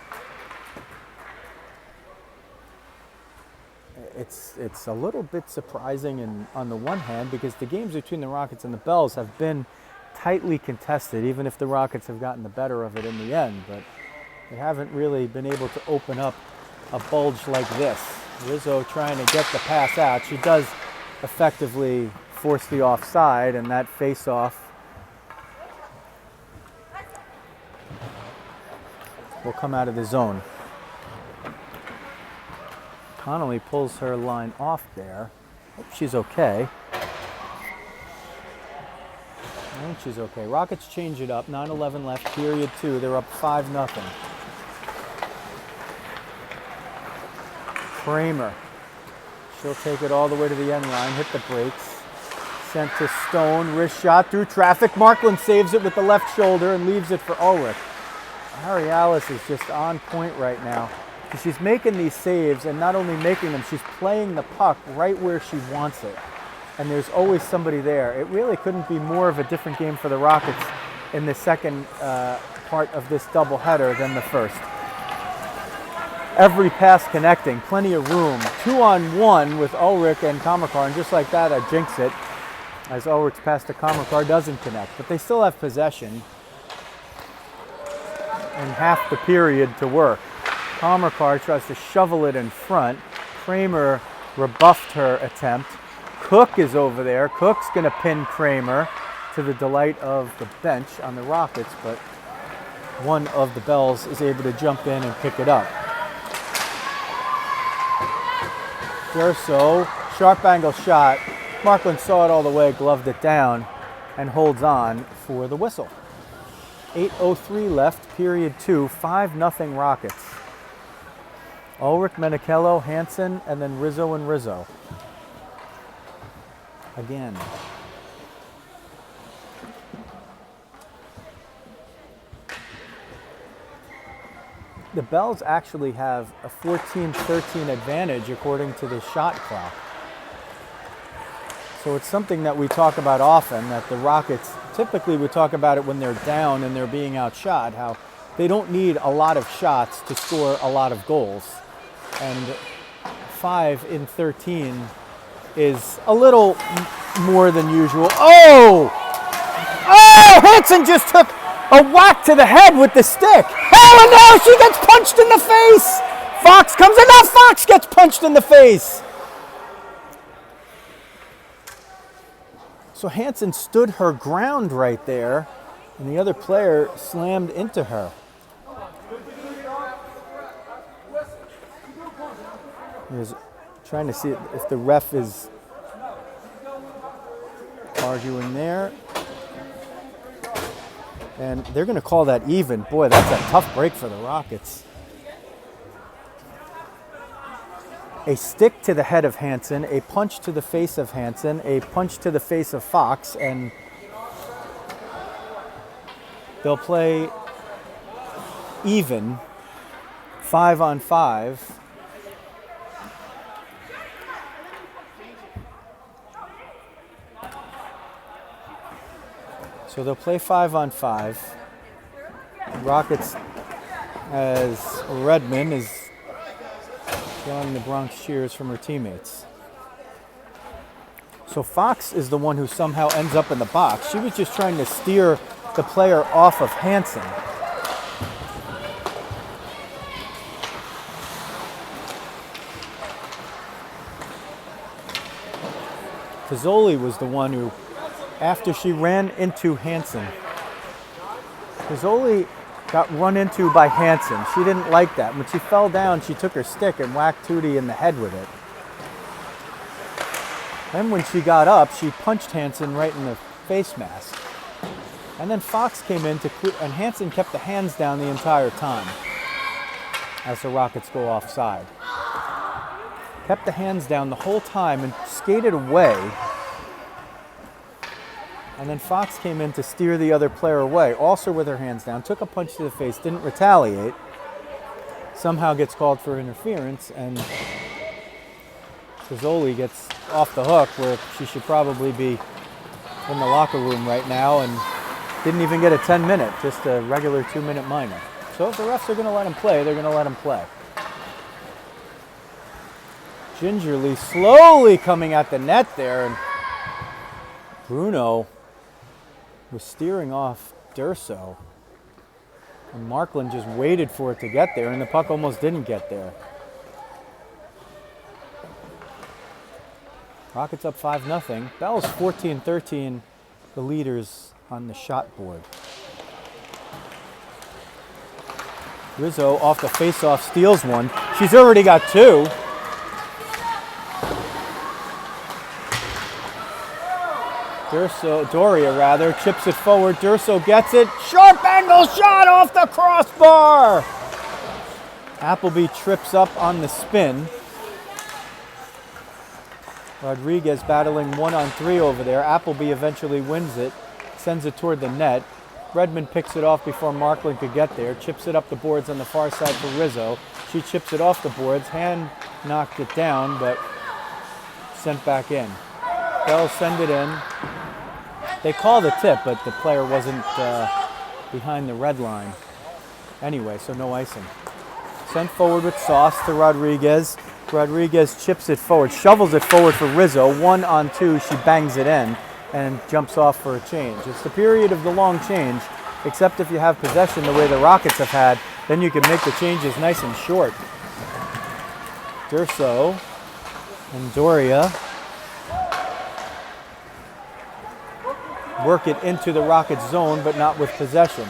[SPEAKER 1] it's a little bit surprising on the one hand because the games between the Rockets and the Bells have been tightly contested, even if the Rockets have gotten the better of it in the end, but they haven't really been able to open up a bulge like this. Rizzo trying to get the pass out. She does effectively force the offside, and that face-off will come out of the zone. Connolly pulls her line off there. Hope she's okay. I think she's okay. Rockets change it up. 9:11 left, period 2. They're up 5-0. Kramer. She'll take it all the way to the end line, hit the brakes. Sent to Stone, wrist shot through traffic. Markland saves it with the left shoulder and leaves it for Ulrich. Harry Alice is just on point right now. She's making these saves, and not only making them, she's playing the puck right where she wants it. And there's always somebody there. It really couldn't be more of a different game for the Rockets in the second part of this doubleheader than the first. Every pass connecting, plenty of room. 2-on-1 with Ulrich and Kamakar, and just like that, I jinx it, as Ulrich's pass to Kamakar doesn't connect. But they still have possession and half the period to work. Kamakar tries to shovel it in front. Kramer rebuffed her attempt. Cook is over there. Cook's going to pin Kramer, to the delight of the bench on the Rockets, but one of the Bells is able to jump in and pick it up. Rizzo, sharp angle shot. Markland saw it all the way, gloved it down, and holds on for the whistle. 8:03 left, period 2, 5-0 Rockets. Ulrich, Menichello, Hansen, and then Rizzo and Rizzo. Again. The Bells actually have a 14-13 advantage according to the shot clock. So it's something that we talk about often, that the Rockets, typically we talk about it when they're down and they're being outshot, how they don't need a lot of shots to score a lot of goals. And 5 in 13 is a little more than usual. Oh! Oh! Hansen just took a whack to the head with the stick. Oh, and now she gets punched in the face. Fox comes in. Now Fox gets punched in the face. So Hansen stood her ground right there, and the other player slammed into her. He was trying to see if the ref is arguing there. And they're going to call that even. Boy, that's a tough break for the Rockets. A stick to the head of Hansen, a punch to the face of Hansen, a punch to the face of Fox, and they'll play even, 5-on-5. So they'll play 5-on-5. Rockets, as Redmond is drawing the Bronx cheers from her teammates. So Fox is the one who somehow ends up in the box. She was just trying to steer the player off of Hansen. Pizzoli was the one who, after she ran into Hansen, Pizzoli got run into by Hansen. She didn't like that. When she fell down, she took her stick and whacked Tootie in the head with it. Then when she got up, she punched Hansen right in the face mask. And then Fox came in to clear, and Hansen kept the hands down the entire time as the Rockets go offside. Kept the hands down the whole time and skated away. And then Fox came in to steer the other player away, also with her hands down, took a punch to the face, didn't retaliate, somehow gets called for interference, and Pizzoli gets off the hook where she should probably be in the locker room right now, and didn't even get a 10-minute, just a regular 2-minute minor. So if the refs are going to let him play, they're going to let him play. Gingerly, slowly coming at the net there, and Bruno was steering off Durso, and Markland just waited for it to get there, and the puck almost didn't get there. Rockets up 5-0. Bells 14-13, the leaders on the shot board. Rizzo off the face-off steals one. She's already got 2. Doria rather, chips it forward. Durso gets it. Sharp angle shot off the crossbar. Appleby trips up on the spin. Rodriguez battling 1-on-3 over there. Appleby eventually wins it, sends it toward the net. Redmond picks it off before Markland could get there, chips it up the boards on the far side for Rizzo. She chips it off the boards, hand knocked it down, but sent back in. Bells send it in. They call the tip, but the player wasn't behind the red line. Anyway, so no icing. Sent forward with Sauce to Rodriguez. Rodriguez chips it forward, shovels it forward for Rizzo. 1-on-2, she bangs it in and jumps off for a change. It's the period of the long change, except if you have possession the way the Rockets have had, then you can make the changes nice and short. Durso and Doria work it into the Rockets zone, but not with possession.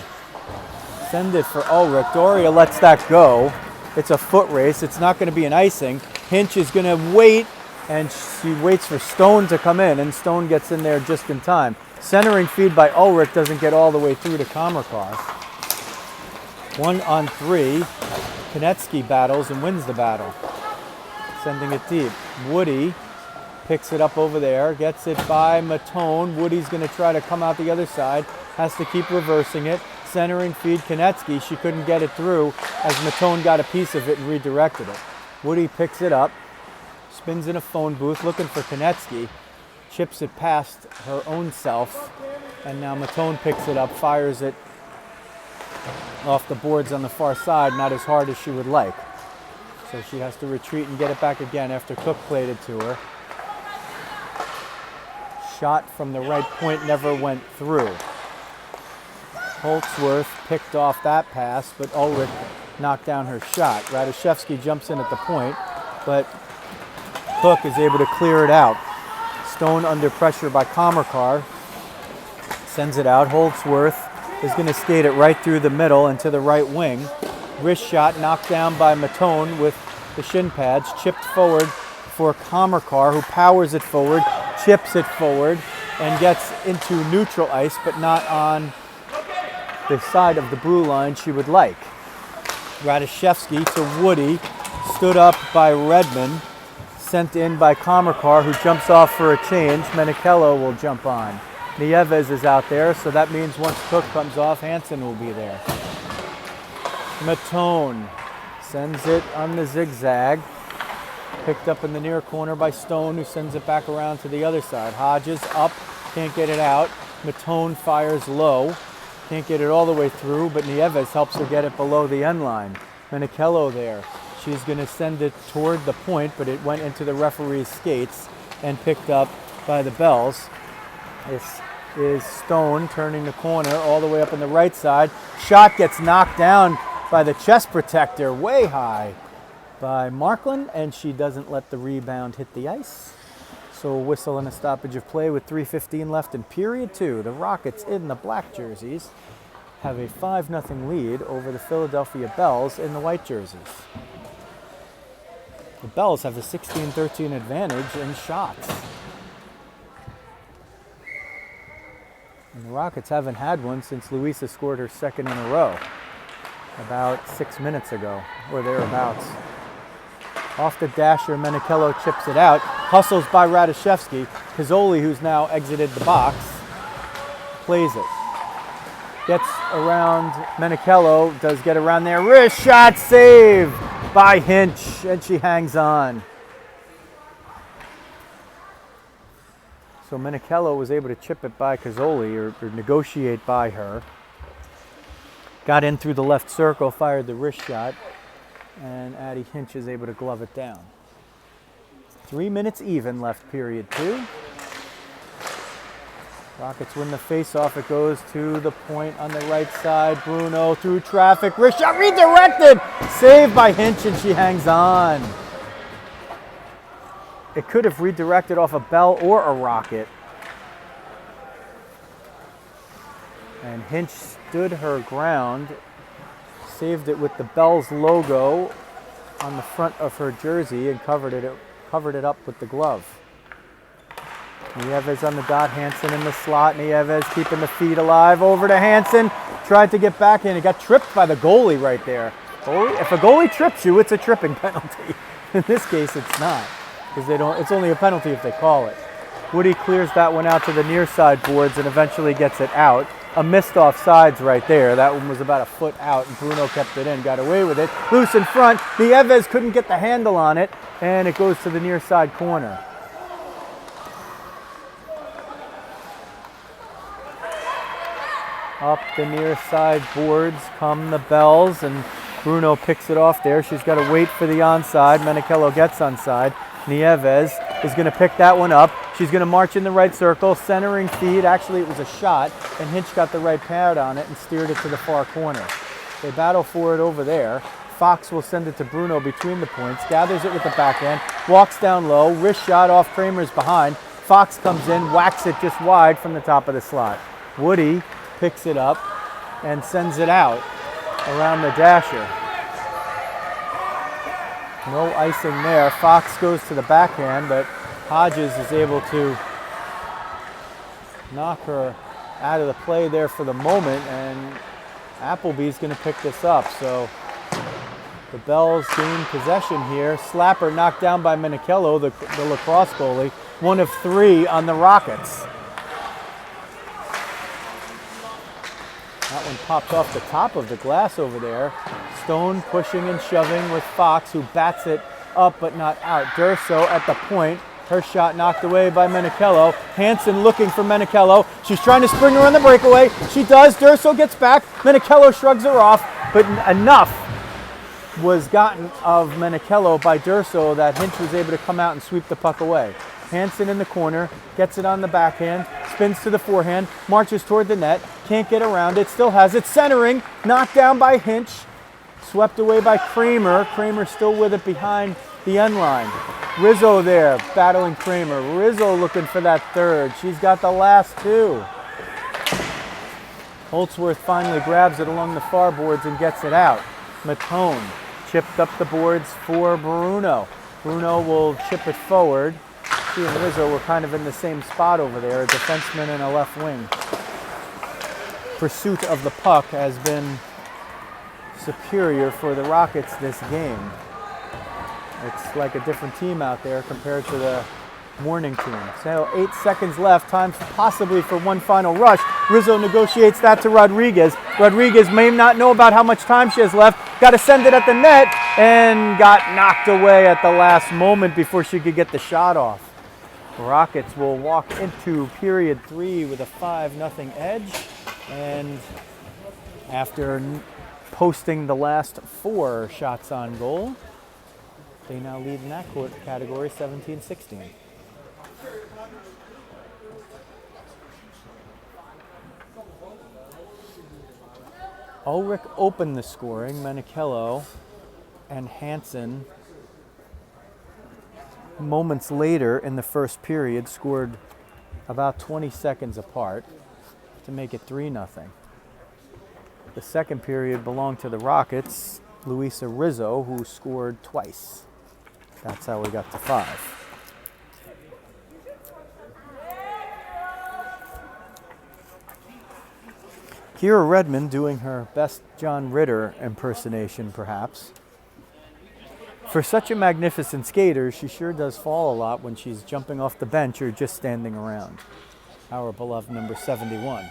[SPEAKER 1] Send it for Ulrich. Doria lets that go. It's a foot race. It's not going to be an icing. Hinch is going to wait, and she waits for Stone to come in, and Stone gets in there just in time. Centering feed by Ulrich doesn't get all the way through to Kamerkar. 1-on-3. Konetsky battles and wins the battle. Sending it deep. Woody picks it up over there, gets it by Matone. Woody's going to try to come out the other side, has to keep reversing it. Centering feed Konetsky. She couldn't get it through as Matone got a piece of it and redirected it. Woody picks it up, spins in a phone booth looking for Konetsky, chips it past her own self, and now Matone picks it up, fires it off the boards on the far side, not as hard as she would like. So she has to retreat and get it back again after Cook played it to her. Shot from the right point never went through. Holtzworth picked off that pass, but Ulrich knocked down her shot. Radoszewski jumps in at the point, but Cook is able to clear it out. Stone under pressure by Kamerkar. Sends it out. Holtzworth is going to skate it right through the middle and to the right wing. Wrist shot knocked down by Matone with the shin pads. Chipped forward for Kamerkar, who powers it forward, chips it forward, and gets into neutral ice, but not on the side of the blue line she would like. Radoszewski to Woody, stood up by Redmond, sent in by Kamerkar, who jumps off for a change. Menichello will jump on. Nieves is out there, so that means once Cook comes off, Hansen will be there. Matone sends it on the zigzag. Picked up in the near corner by Stone, who sends it back around to the other side. Hodges up, can't get it out. Matone fires low. Can't get it all the way through, but Nieves helps her get it below the end line. Menichello there. She's going to send it toward the point, but it went into the referee's skates and picked up by the Bells. This is Stone turning the corner all the way up on the right side. Shot gets knocked down by the chest protector way high by Markland, and she doesn't let the rebound hit the ice. So a whistle and a stoppage of play with 3:15 left in period 2. The Rockets in the black jerseys have a 5-0 lead over the Philadelphia Bells in the white jerseys. The Bells have the 16-13 advantage in shots. And the Rockets haven't had one since Louisa scored her second in a row about 6 minutes ago, or thereabouts. Off the dasher, Menichello chips it out. Hustles by Radoszewski. Pizzoli, who's now exited the box, plays it. Gets around Menichello, does get around there. Wrist shot save by Hinch, and she hangs on. So Menichello was able to chip it by Pizzoli, or negotiate by her. Got in through the left circle, fired the wrist shot, and Addie Hinch is able to glove it down. 3 minutes even left period 2. Rockets win the face-off. It goes to the point on the right side. Bruno through traffic. Wrist shot redirected. Saved by Hinch, and she hangs on. It could have redirected off a Bell or a Rocket. And Hinch stood her ground. Saved it with the Bells logo on the front of her jersey and covered it up with the glove. Nieves on the dot, Hansen in the slot. Nieves keeping the feet alive, over to Hansen. Tried to get back in. He got tripped by the goalie right there. If a goalie trips you, it's a tripping penalty. In this case, it's not, because it's only a penalty if they call it. Woody clears that one out to the near side boards and eventually gets it out. A missed offsides right there. That one was about a foot out, and Bruno kept it in, got away with it. Loose in front. Nieves couldn't get the handle on it, and it goes to the near side corner. Up the near side boards come the bells, and Bruno picks it off there. She's got to wait for the onside. Menichello gets onside. Nieves is going to pick that one up. She's going to march in the right circle, centering feed. Actually, it was a shot, and Hinch got the right pad on it and steered it to the far corner. They battle for it over there. Fox will send it to Bruno between the points, gathers it with the backhand, walks down low, wrist shot off Kramer's behind. Fox comes in, whacks it just wide from the top of the slot. Woody picks it up and sends it out around the dasher. No icing there. Fox goes to the backhand, but Hodges is able to knock her out of the play there for the moment, and Appleby's going to pick this up. So the Bells gain possession here. Slapper knocked down by Menichello, the lacrosse goalie, one of 3 on the Rockets. That one popped off the top of the glass over there. Stone pushing and shoving with Fox, who bats it up but not out. Durso at the point. Her shot knocked away by Menichello. Hansen looking for Menichello. She's trying to spring her on the breakaway. She does. Durso gets back. Menichello shrugs her off, but enough was gotten of Menichello by Durso that Hinch was able to come out and sweep the puck away. Hansen in the corner, gets it on the backhand, spins to the forehand, marches toward the net, can't get around it, still has it, centering, knocked down by Hinch, swept away by Kramer. Kramer still with it behind the end line. Rizzo there, battling Kramer. Rizzo looking for that third. She's got the last 2. Holtzworth finally grabs it along the far boards and gets it out. Matone chipped up the boards for Bruno. Bruno will chip it forward. She and Rizzo were kind of in the same spot over there, a defenseman and a left wing. Pursuit of the puck has been superior for the Rockets this game. It's like a different team out there compared to the morning team. So 8 seconds left, time possibly for one final rush. Rizzo negotiates that to Rodriguez. Rodriguez may not know about how much time she has left. Got to send it at the net and got knocked away at the last moment before she could get the shot off. Rockets will walk into period 3 with a 5-0 edge, and after posting the last 4 shots on goal, they now lead in that category 17-16. Ulrich opened the scoring. Menichello and Hansen moments later in the first period scored about 20 seconds apart to make it 3-0. The second period belonged to the Rockets, Luisa Rizzo, who scored twice. That's how we got to 5. Kira Redmond doing her best John Ritter impersonation, perhaps. For such a magnificent skater, she sure does fall a lot when she's jumping off the bench or just standing around. Our beloved number 71.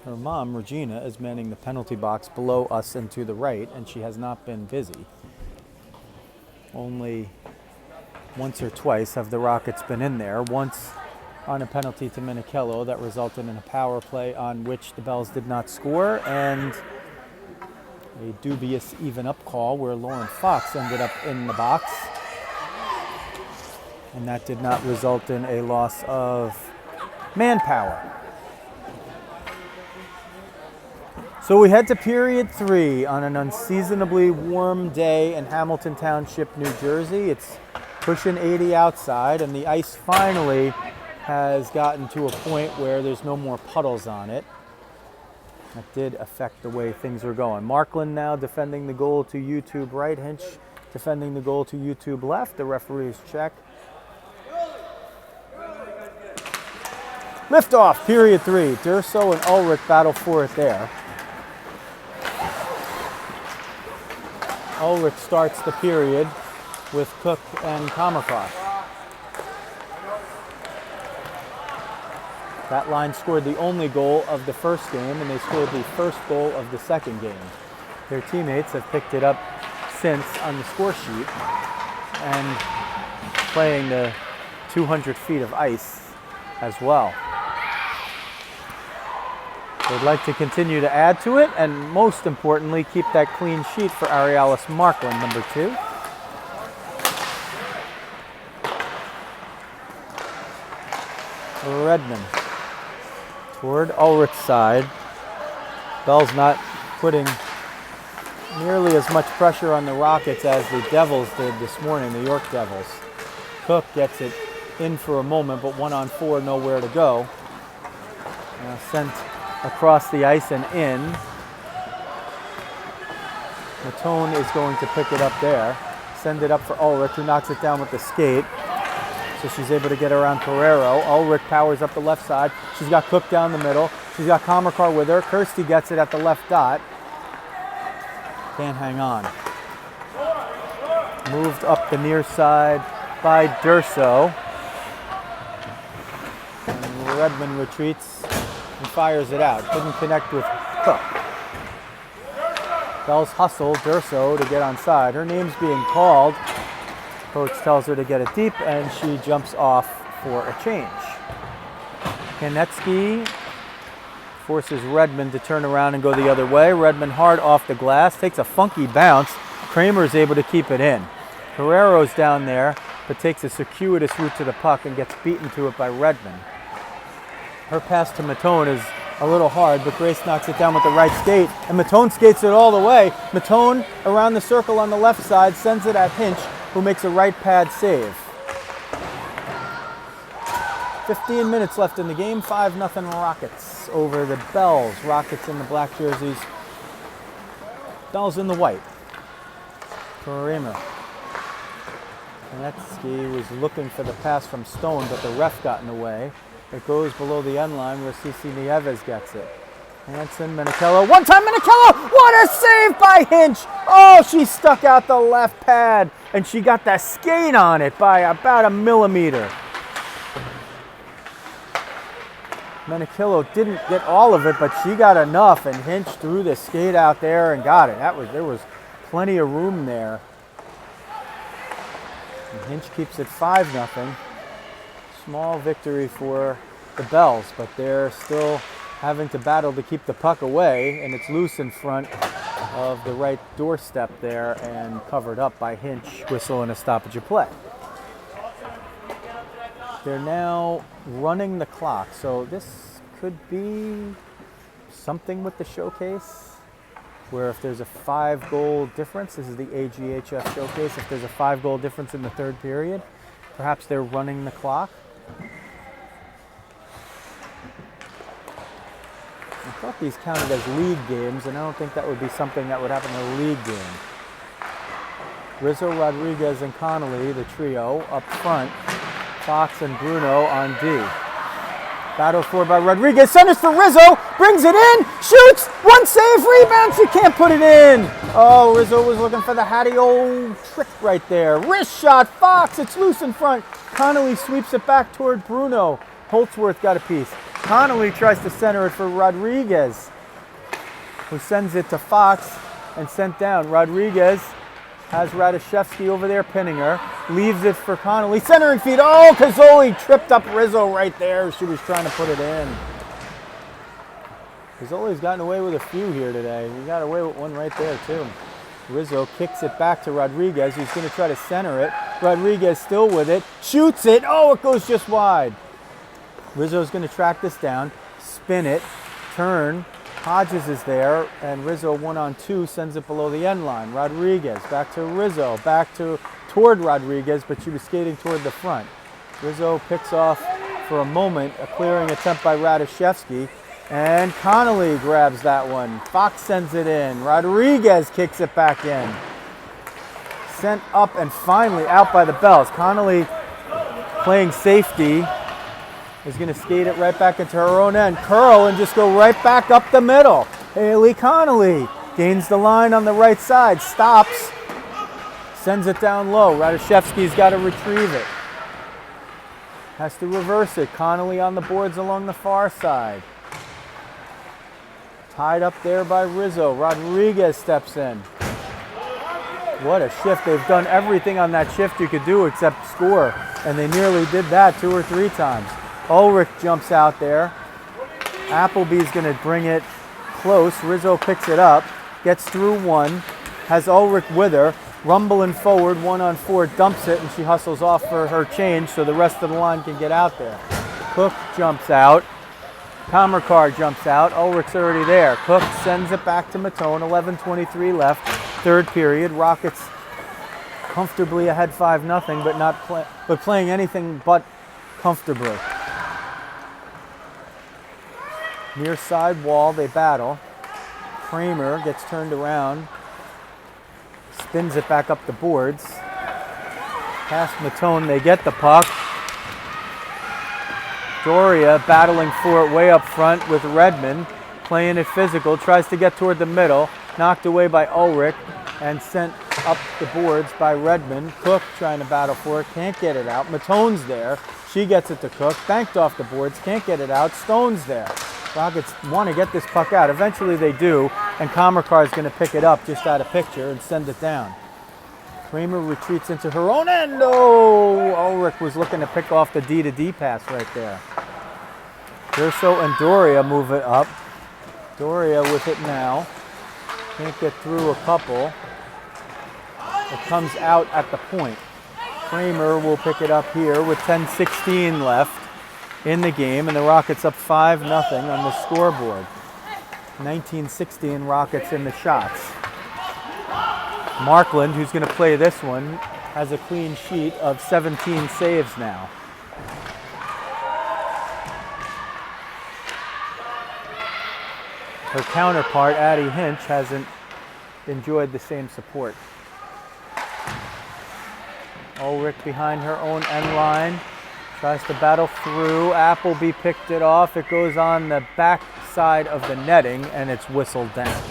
[SPEAKER 1] Her mom, Regina, is manning the penalty box below us and to the right, and she has not been busy. Only once or twice have the Rockets been in there. Once on a penalty to Menichello that resulted in a power play on which the Bells did not score, and a dubious even-up call where Lauren Fox ended up in the box. And that did not result in a loss of manpower. So we head to period 3 on an unseasonably warm day in Hamilton Township, New Jersey. It's pushing 80 outside, and the ice finally has gotten to a point where there's no more puddles on it. That did affect the way things were going. Markland now defending the goal to YouTube right. Hinch defending the goal to YouTube left. The referees check. Liftoff, period 3. Durso and Ulrich battle for it there. Ulrich starts the period with Cook and Kamakar. That line scored the only goal of the first game, and they scored the first goal of the second game. Their teammates have picked it up since on the score sheet and playing the 200 feet of ice as well. They'd like to continue to add to it, and most importantly, keep that clean sheet for Arialis Markland, number 2. Redmond toward Ulrich's side. Bell's not putting nearly as much pressure on the Rockets as the Devils did this morning, the York Devils. Cook gets it in for a moment, but 1-on-4, nowhere to go. Sent across the ice and in. Matone is going to pick it up there. Send it up for Ulrich, who knocks it down with the skate. So she's able to get around Pereiro. Ulrich powers up the left side. She's got Cook down the middle. She's got Kamakar with her. Kirsty gets it at the left dot. Can't hang on. Moved up the near side by Durso. And Redmond retreats and fires it out. Couldn't connect with Cook. Bell's hustle Durso to get on side. Her name's being called. Coach tells her to get it deep, and she jumps off for a change. Kanetsky forces Redmond to turn around and go the other way. Redmond hard off the glass, takes a funky bounce. Kramer's able to keep it in. Guerrero's down there, but takes a circuitous route to the puck and gets beaten to it by Redmond. Her pass to Matone is a little hard, but Grace knocks it down with the right skate, and Matone skates it all the way. Matone around the circle on the left side, sends it at Hinch, who makes a right pad save. 15 minutes left in the game, 5-0 Rockets over the Bells. Rockets in the black jerseys, Bells in the white. Kramer. Kanetsky was looking for the pass from Stone, but the ref got in the way. It goes below the end line where Cici Nieves gets it. Hanson, Menichello, one-time Menichello! What a save by Hinch! Oh, she stuck out the left pad, and she got that skate on it by about a millimeter. Menichello didn't get all of it, but she got enough, and Hinch threw the skate out there and got it. There was plenty of room there. And Hinch keeps it 5-0. Small victory for the Bells, but they're still having to battle to keep the puck away, and it's loose in front of the right doorstep there and covered up by Hinch, whistle, and a stoppage of play. They're now running the clock, so this could be something with the showcase, where if there's a 5-goal difference, this is the AGHF Showcase, if there's a 5-goal difference in the third period, perhaps they're running the clock. I thought these counted as league games, and I don't think that would be something that would happen in a league game. Rizzo, Rodriguez, and Connolly, the trio, up front. Fox and Bruno on D. Battle for by Rodriguez, centers for Rizzo, brings it in, shoots, one save, rebound, she can't put it in. Oh, Rizzo was looking for the Hattie old trick right there. Wrist shot, Fox, it's loose in front. Connolly sweeps it back toward Bruno. Holtzworth got a piece. Connolly tries to center it for Rodriguez, who sends it to Fox and sent down. Rodriguez has Radishevsky over there pinning her, leaves it for Connolly, centering feed. Oh, Cazzoli tripped up Rizzo right there. She was trying to put it in. Cazzoli's gotten away with a few here today. He got away with one right there too. Rizzo kicks it back to Rodriguez, who's going to try to center it. Rodriguez still with it, shoots it. Oh, it goes just wide. Rizzo's going to track this down, spin it, turn. Hodges is there, and Rizzo 1-on-2 sends it below the end line. Rodriguez back to Rizzo, toward Rodriguez, but she was skating toward the front. Rizzo picks off for a moment, a clearing attempt by Radishevsky, and Connolly grabs that one. Fox sends it in. Rodriguez kicks it back in. sent up and finally out by the Bells. Connolly, playing safety, is going to skate it right back into her own end. Curl and just go right back up the middle. Haley Connolly gains the line on the right side, stops, sends it down low. Radoszewski's got to retrieve it. Has to reverse it. Connolly on the boards along the far side. Tied up there by Rizzo. Rodriguez steps in. What a shift. They've done everything on that shift you could do except score. And they nearly did that 2 or 3 times. Ulrich jumps out there. Appleby's going to bring it close. Rizzo picks it up. Gets through one. Has Ulrich with her. Rumbling forward, 1-on-4, dumps it, and she hustles off for her change so the rest of the line can get out there. Cook jumps out. Kamerkar jumps out. Ulrich's already there. Cook sends it back to Matone. 11:23 left. Third period. Rockets comfortably ahead 5-0, but playing anything but comfortably. Near side wall, they battle. Kramer gets turned around. Spins it back up the boards. Past Matone, they get the puck. Doria battling for it way up front with Redmond, playing it physical, tries to get toward the middle, knocked away by Ulrich and sent up the boards by Redmond. Cook trying to battle for it, can't get it out. Matone's there, she gets it to Cook, banked off the boards, can't get it out. Stone's there. Rockets want to get this puck out. Eventually they do, and Kamerkar is going to pick it up just out of picture and send it down. Kramer retreats into her own end. Oh, Ulrich was looking to pick off the D-to-D pass right there. Urso and Doria move it up. Doria with it now. Can't get through a couple. It comes out at the point. Kramer will pick it up here with 10:16 left in the game, and the Rockets up 5-0 on the scoreboard. 19-16 Rockets in the shots. Markland, who's going to play this one, has a clean sheet of 17 saves now. Her counterpart, Addie Hinch, hasn't enjoyed the same support. Ulrich behind her own end line. Tries to battle through. Appleby picked it off. It goes on the back side of the netting, and it's whistled down.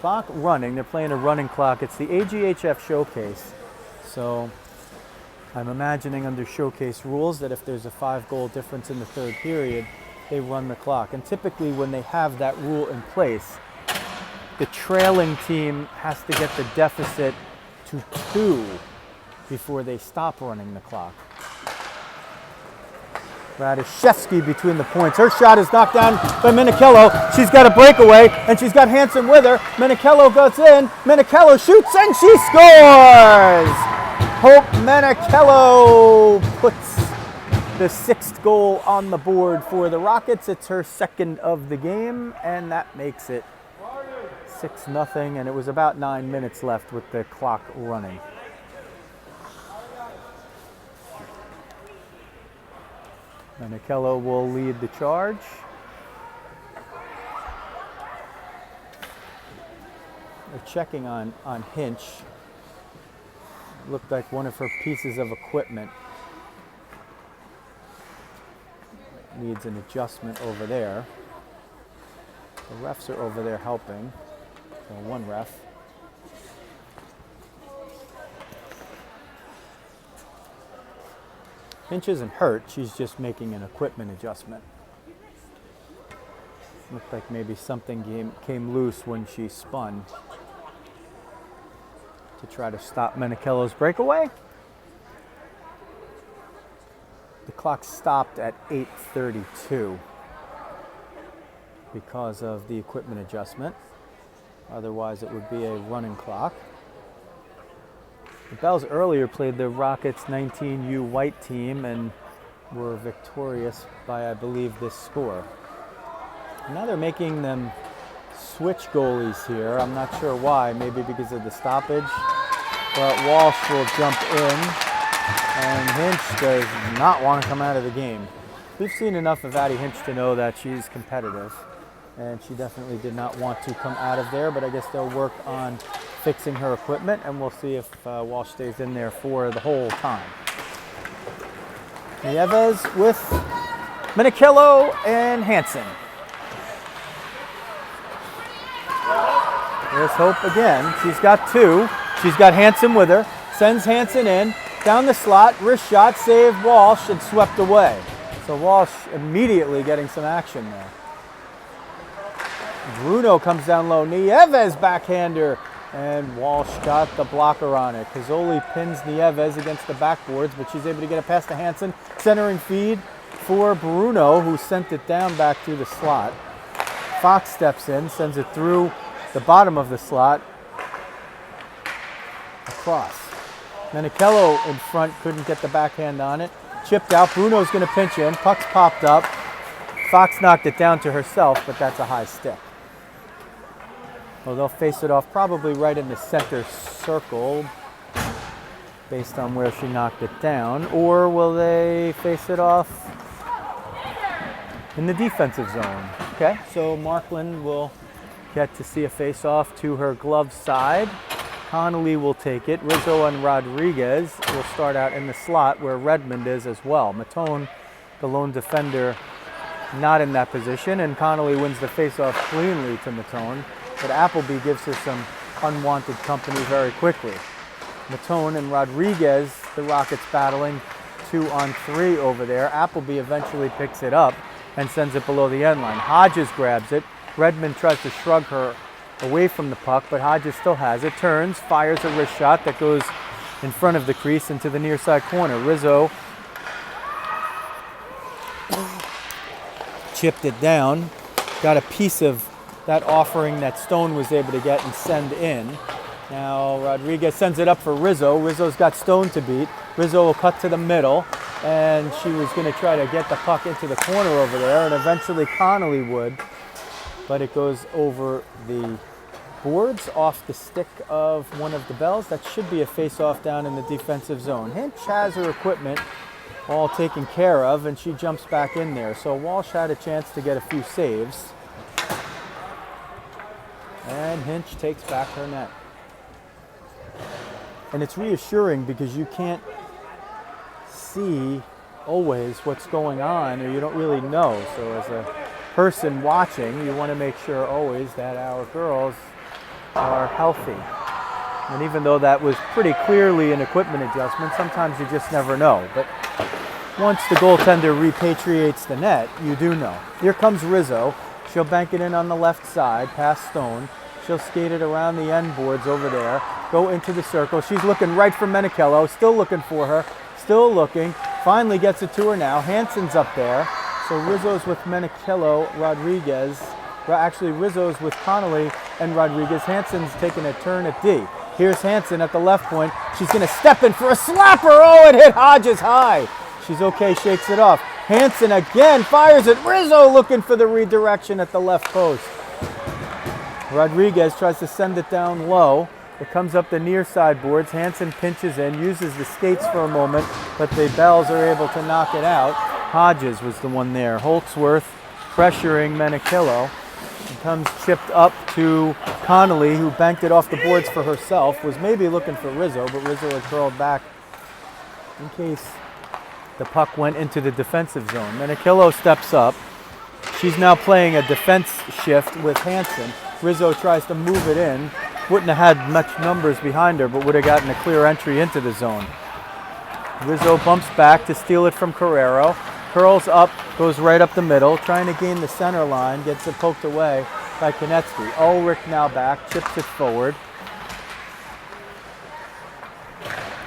[SPEAKER 1] Clock running. They're playing a running clock. It's the AGHF Showcase. So I'm imagining under Showcase rules that if there's a 5-goal difference in the third period, they run the clock. And typically when they have that rule in place, the trailing team has to get the deficit to 2 before they stop running the clock. Radoszewski between the points. Her shot is knocked down by Minichello. She's got a breakaway, and she's got Hanson with her. Minichello goes in. Minichello shoots, and she scores! Hope Minichello puts the 6th goal on the board for the Rockets. It's her 2nd of the game, and that makes it 6-0, and it was about 9 minutes left with the clock running. Minichello will lead the charge. They're checking on Hinch. Looked like one of her pieces of equipment needs an adjustment over there. The refs are over there helping. So one ref. Hinch isn't hurt, she's just making an equipment adjustment. Looked like maybe something came loose when she spun to try to stop Minichello's breakaway. The clock stopped at 8:32 because of the equipment adjustment. Otherwise it would be a running clock. The Bells earlier played the Rockets 19U white team and were victorious by, I believe, this score. Now they're making them switch goalies here. I'm not sure why, maybe because of the stoppage. But Walsh will jump in, and Hinch does not want to come out of the game. We've seen enough of Addie Hinch to know that she's competitive, and she definitely did not want to come out of there, but I guess they'll work on fixing her equipment, and we'll see if Walsh stays in there for the whole time. Nieves with Menichello and Hansen. There's Hope again. She's got two. She's got Hansen with her. Sends Hansen in. Down the slot. Wrist shot. Saved Walsh and swept away. So Walsh immediately getting some action there. Bruno comes down low. Nieves backhander. And Walsh got the blocker on it. Cazzoli pins Nieves against the backboards, but she's able to get it past to Hansen. Centering feed for Bruno, who sent it down back through the slot. Fox steps in, sends it through the bottom of the slot. Across. Menichello in front, couldn't get the backhand on it. Chipped out. Bruno's going to pinch in. Puck's popped up. Fox knocked it down to herself, but that's a high stick. Well, they'll face it off probably right in the center circle based on where she knocked it down. Or will they face it off in the defensive zone? Okay, so Markland will get to see a face-off to her glove side. Connolly will take it. Rizzo and Rodriguez will start out in the slot where Redmond is as well. Matone, the lone defender, not in that position, and Connolly wins the face-off cleanly to Matone. But Appleby gives her some unwanted company very quickly. Matone and Rodriguez, the Rockets battling 2-on-3 over there. Appleby eventually picks it up and sends it below the end line. Hodges grabs it. Redmond tries to shrug her away from the puck, but Hodges still has it. Turns, fires a wrist shot that goes in front of the crease into the near side corner. Rizzo chipped it down. Got a piece of that offering that Stone was able to get and send in. Now Rodriguez sends it up for Rizzo. Rizzo's got Stone to beat. Rizzo will cut to the middle, and she was going to try to get the puck into the corner over there, and eventually Connolly would, but it goes over the boards off the stick of one of the Bells. That should be a face-off down in the defensive zone. Hinch has her equipment all taken care of, and she jumps back in there. So Walsh had a chance to get a few saves. And Hinch takes back her net. And it's reassuring because you can't see always what's going on, or you don't really know. So as a person watching, you want to make sure always that our girls are healthy. And even though that was pretty clearly an equipment adjustment, sometimes you just never know. But once the goaltender repatriates the net, you do know. Here comes Rizzo. She'll bank it in on the left side, past Stone. She'll skate it around the end boards over there, go into the circle. She's looking right for Menichello, still looking for her, still looking. Finally gets it to her now. Hansen's up there. So Rizzo's with Menichello, Rodriguez. Actually, Rizzo's with Connolly and Rodriguez. Hansen's taking a turn at D. Here's Hansen at the left point. She's going to step in for a slapper. Oh, it hit Hodges high. She's okay, shakes it off. Hansen again fires it. Rizzo looking for the redirection at the left post. Rodriguez tries to send it down low. It comes up the near side boards. Hansen pinches in, uses the skates for a moment, but the Bells are able to knock it out. Hodges was the one there. Holtzworth pressuring Menichello. It comes chipped up to Connolly, who banked it off the boards for herself. Was maybe looking for Rizzo, but Rizzo had curled back in case the puck went into the defensive zone. Menichello steps up. She's now playing a defense shift with Hansen. Rizzo tries to move it in. Wouldn't have had much numbers behind her, but would have gotten a clear entry into the zone. Rizzo bumps back to steal it from Carrero. Curls up, goes right up the middle, trying to gain the center line, gets it poked away by Konecki. Ulrich now back, chips it forward.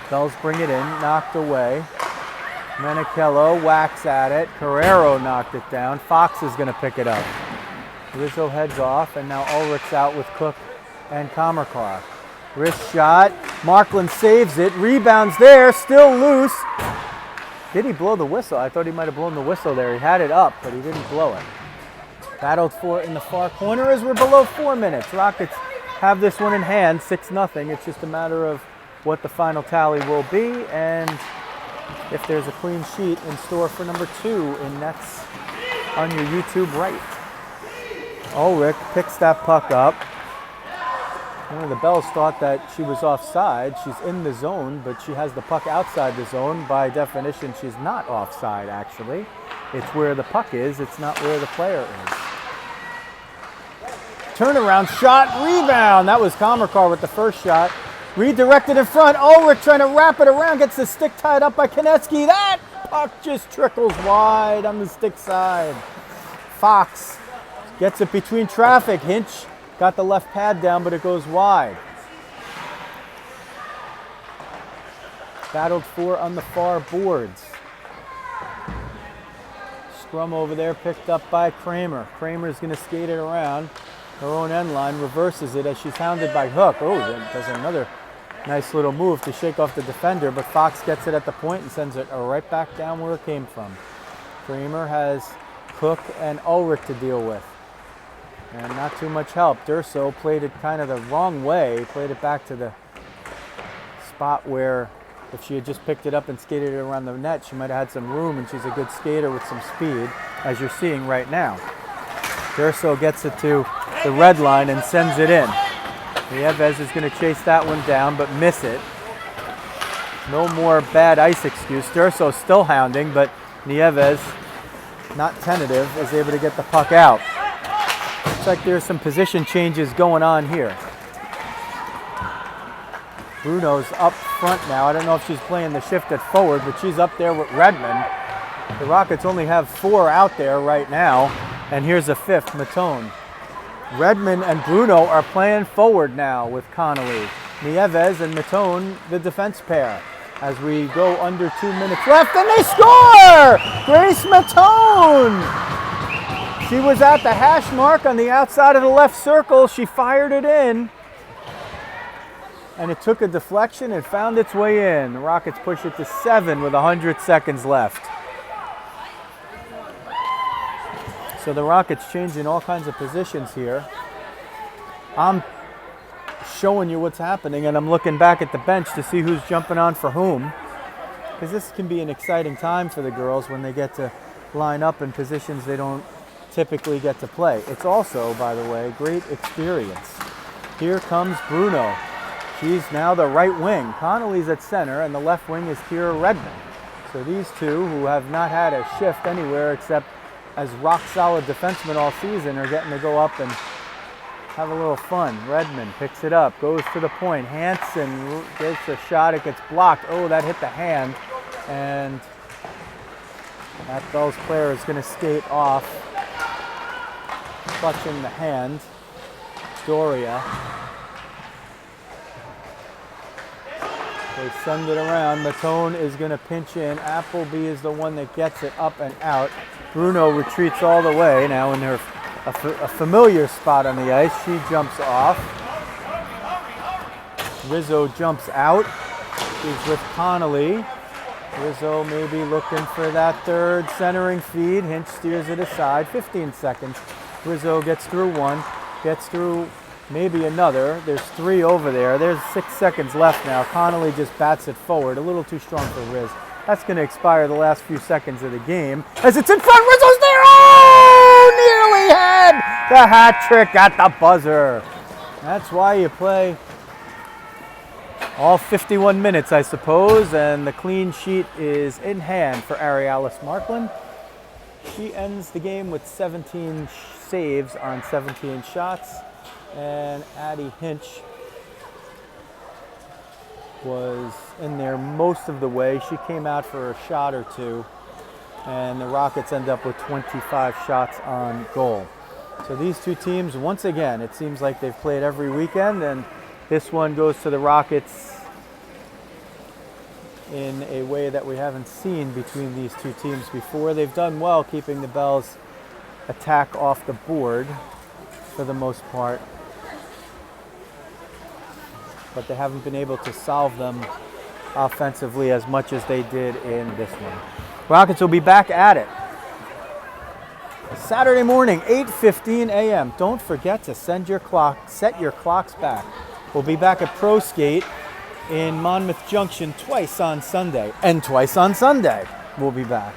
[SPEAKER 1] Bells bring it in, knocked away. Menichello whacks at it. Carrero knocked it down. Fox is going to pick it up. Rizzo heads off, and now Ulrich's out with Cook and Kamerkar. Wrist shot. Markland saves it. Rebounds there. Still loose. Did he blow the whistle? I thought he might have blown the whistle there. He had it up, but he didn't blow it. Battled for it in the far corner as we're below 4 minutes. Rockets have this one in hand, 6-0. It's just a matter of what the final tally will be, and if there's a clean sheet in store for number 2 in nets on your YouTube right. Ulrich picks that puck up. One of the Bells thought that she was offside. She's in the zone, but she has the puck outside the zone. By definition, she's not offside, actually. It's where the puck is, it's not where the player is. Turnaround shot, rebound. That was Comercar with the first shot. Redirected in front. Ulrich trying to wrap it around, gets the stick tied up by Konecki. That puck just trickles wide on the stick side. Fox gets it between traffic. Hinch got the left pad down, but it goes wide. Battled for on the far boards. Scrum over there picked up by Kramer. Kramer's going to skate it around her own end line, reverses it as she's hounded by Hook. Oh, does another nice little move to shake off the defender, but Fox gets it at the point and sends it right back down where it came from. Kramer has Cook and Ulrich to deal with. And not too much help. Durso played it kind of the wrong way, played it back to the spot where if she had just picked it up and skated it around the net, she might have had some room, and she's a good skater with some speed, as you're seeing right now. Durso gets it to the red line and sends it in. Nieves is going to chase that one down, but miss it. No more bad ice excuse. Durso still hounding, but Nieves, not tentative, is able to get the puck out. Looks like there's some position changes going on here. Bruno's up front now. I don't know if she's playing the shift at forward, but she's up there with Redmond. The Rockets only have 4 out there right now, and here's a 5th, Matone. Redmond and Bruno are playing forward now with Connolly. Nieves and Matone, the defense pair. As we go under 2 minutes left, and they score! Grace Matone! She was at the hash mark on the outside of the left circle. She fired it in. And it took a deflection and found its way in. The Rockets push it to 7 with 100 seconds left. So the Rockets changing all kinds of positions here. I'm showing you what's happening, and I'm looking back at the bench to see who's jumping on for whom. Because this can be an exciting time for the girls when they get to line up in positions they don't typically get to play. It's also, by the way, great experience. Here comes Bruno. She's now the right wing. Connolly's at center, and the left wing is Kira Redmond. So these two, who have not had a shift anywhere except as rock-solid defensemen all season, are getting to go up and have a little fun. Redmond picks it up, goes to the point. Hansen gets a shot, it gets blocked. Oh, that hit the hand, and that Bell's player is going to skate off, clutching the hand. Doria. They send it around. Matone is going to pinch in. Appleby is the one that gets it up and out. Bruno retreats all the way now in her a familiar spot on the ice. She jumps off. Rizzo jumps out. She's with Connolly. Rizzo maybe looking for that third centering feed. Hinch steers it aside. 15 seconds. Rizzo gets through one. Gets through maybe another. There's 3 over there. There's 6 seconds left now. Connolly just bats it forward. A little too strong for Riz. That's going to expire the last few seconds of the game. As it's in front, Rizzo's there! Oh! Nearly had the hat trick at the buzzer. That's why you play all 51 minutes, I suppose, and the clean sheet is in hand for Arialis Markland. She ends the game with 17 saves on 17 shots, and Addie Hinch was in there most of the way. She came out for a shot or two, and the Rockets end up with 25 shots on goal. So these two teams, once again, it seems like they've played every weekend, and this one goes to the Rockets in a way that we haven't seen between these two teams before. They've done well keeping the Bells' attack off the board for the most part, but they haven't been able to solve them offensively as much as they did in this one. Rockets will be back at it Saturday morning, 8:15 a.m. Don't forget to set your clocks back. We'll be back at Pro Skate in Monmouth Junction twice on Sunday, and twice on Sunday we'll be back.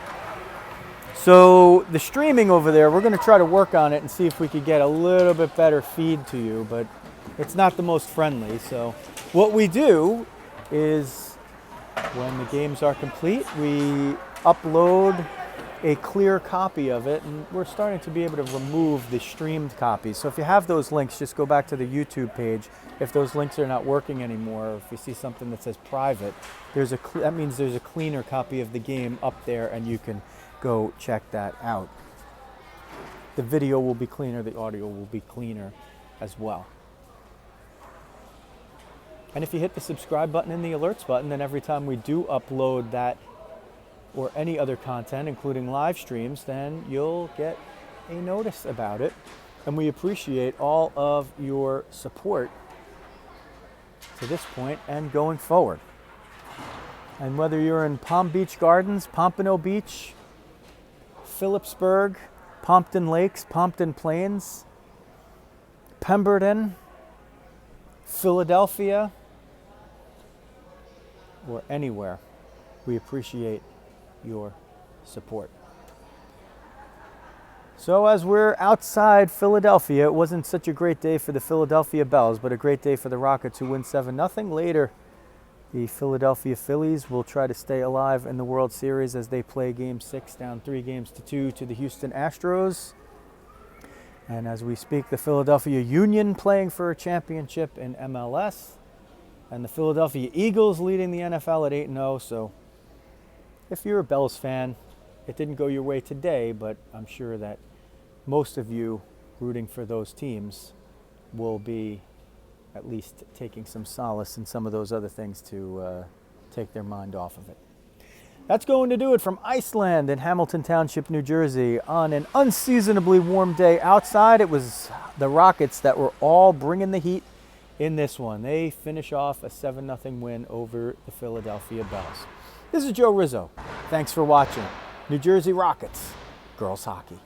[SPEAKER 1] So the streaming over there, we're going to try to work on it and see if we could get a little bit better feed to you, but It's not the most friendly. So what we do is when the games are complete, we upload a clear copy of it, and we're starting to be able to remove the streamed copies. So if you have those links, just go back to the YouTube page. If those links are not working anymore, or if you see something that says private, that means there's a cleaner copy of the game up there, and you can go check that out. The video will be cleaner, the audio will be cleaner as well. And if you hit the subscribe button and the alerts button, then every time we do upload that or any other content, including live streams, then you'll get a notice about it. And we appreciate all of your support to this point and going forward. And whether you're in Palm Beach Gardens, Pompano Beach, Phillipsburg, Pompton Lakes, Pompton Plains, Pemberton, Philadelphia, or anywhere, we appreciate your support. So as we're outside Philadelphia, it wasn't such a great day for the Philadelphia Bells, but a great day for the Rockets, who win 7-0. Later, the Philadelphia Phillies will try to stay alive in the World Series as they play Game 6 down 3-2 to the Houston Astros. And as we speak, the Philadelphia Union playing for a championship in MLS, and the Philadelphia Eagles leading the NFL at 8-0. So if you're a Bells fan, it didn't go your way today, but I'm sure that most of you rooting for those teams will be at least taking some solace in some of those other things to take their mind off of it. That's going to do it from Iceland in Hamilton Township, New Jersey, on an unseasonably warm day outside. It was the Rockets that were all bringing the heat in this one. They finish off a 7-0 win over the Philadelphia Bells. This is Joe Rizzo. Thanks for watching. New Jersey Rockets, girls hockey.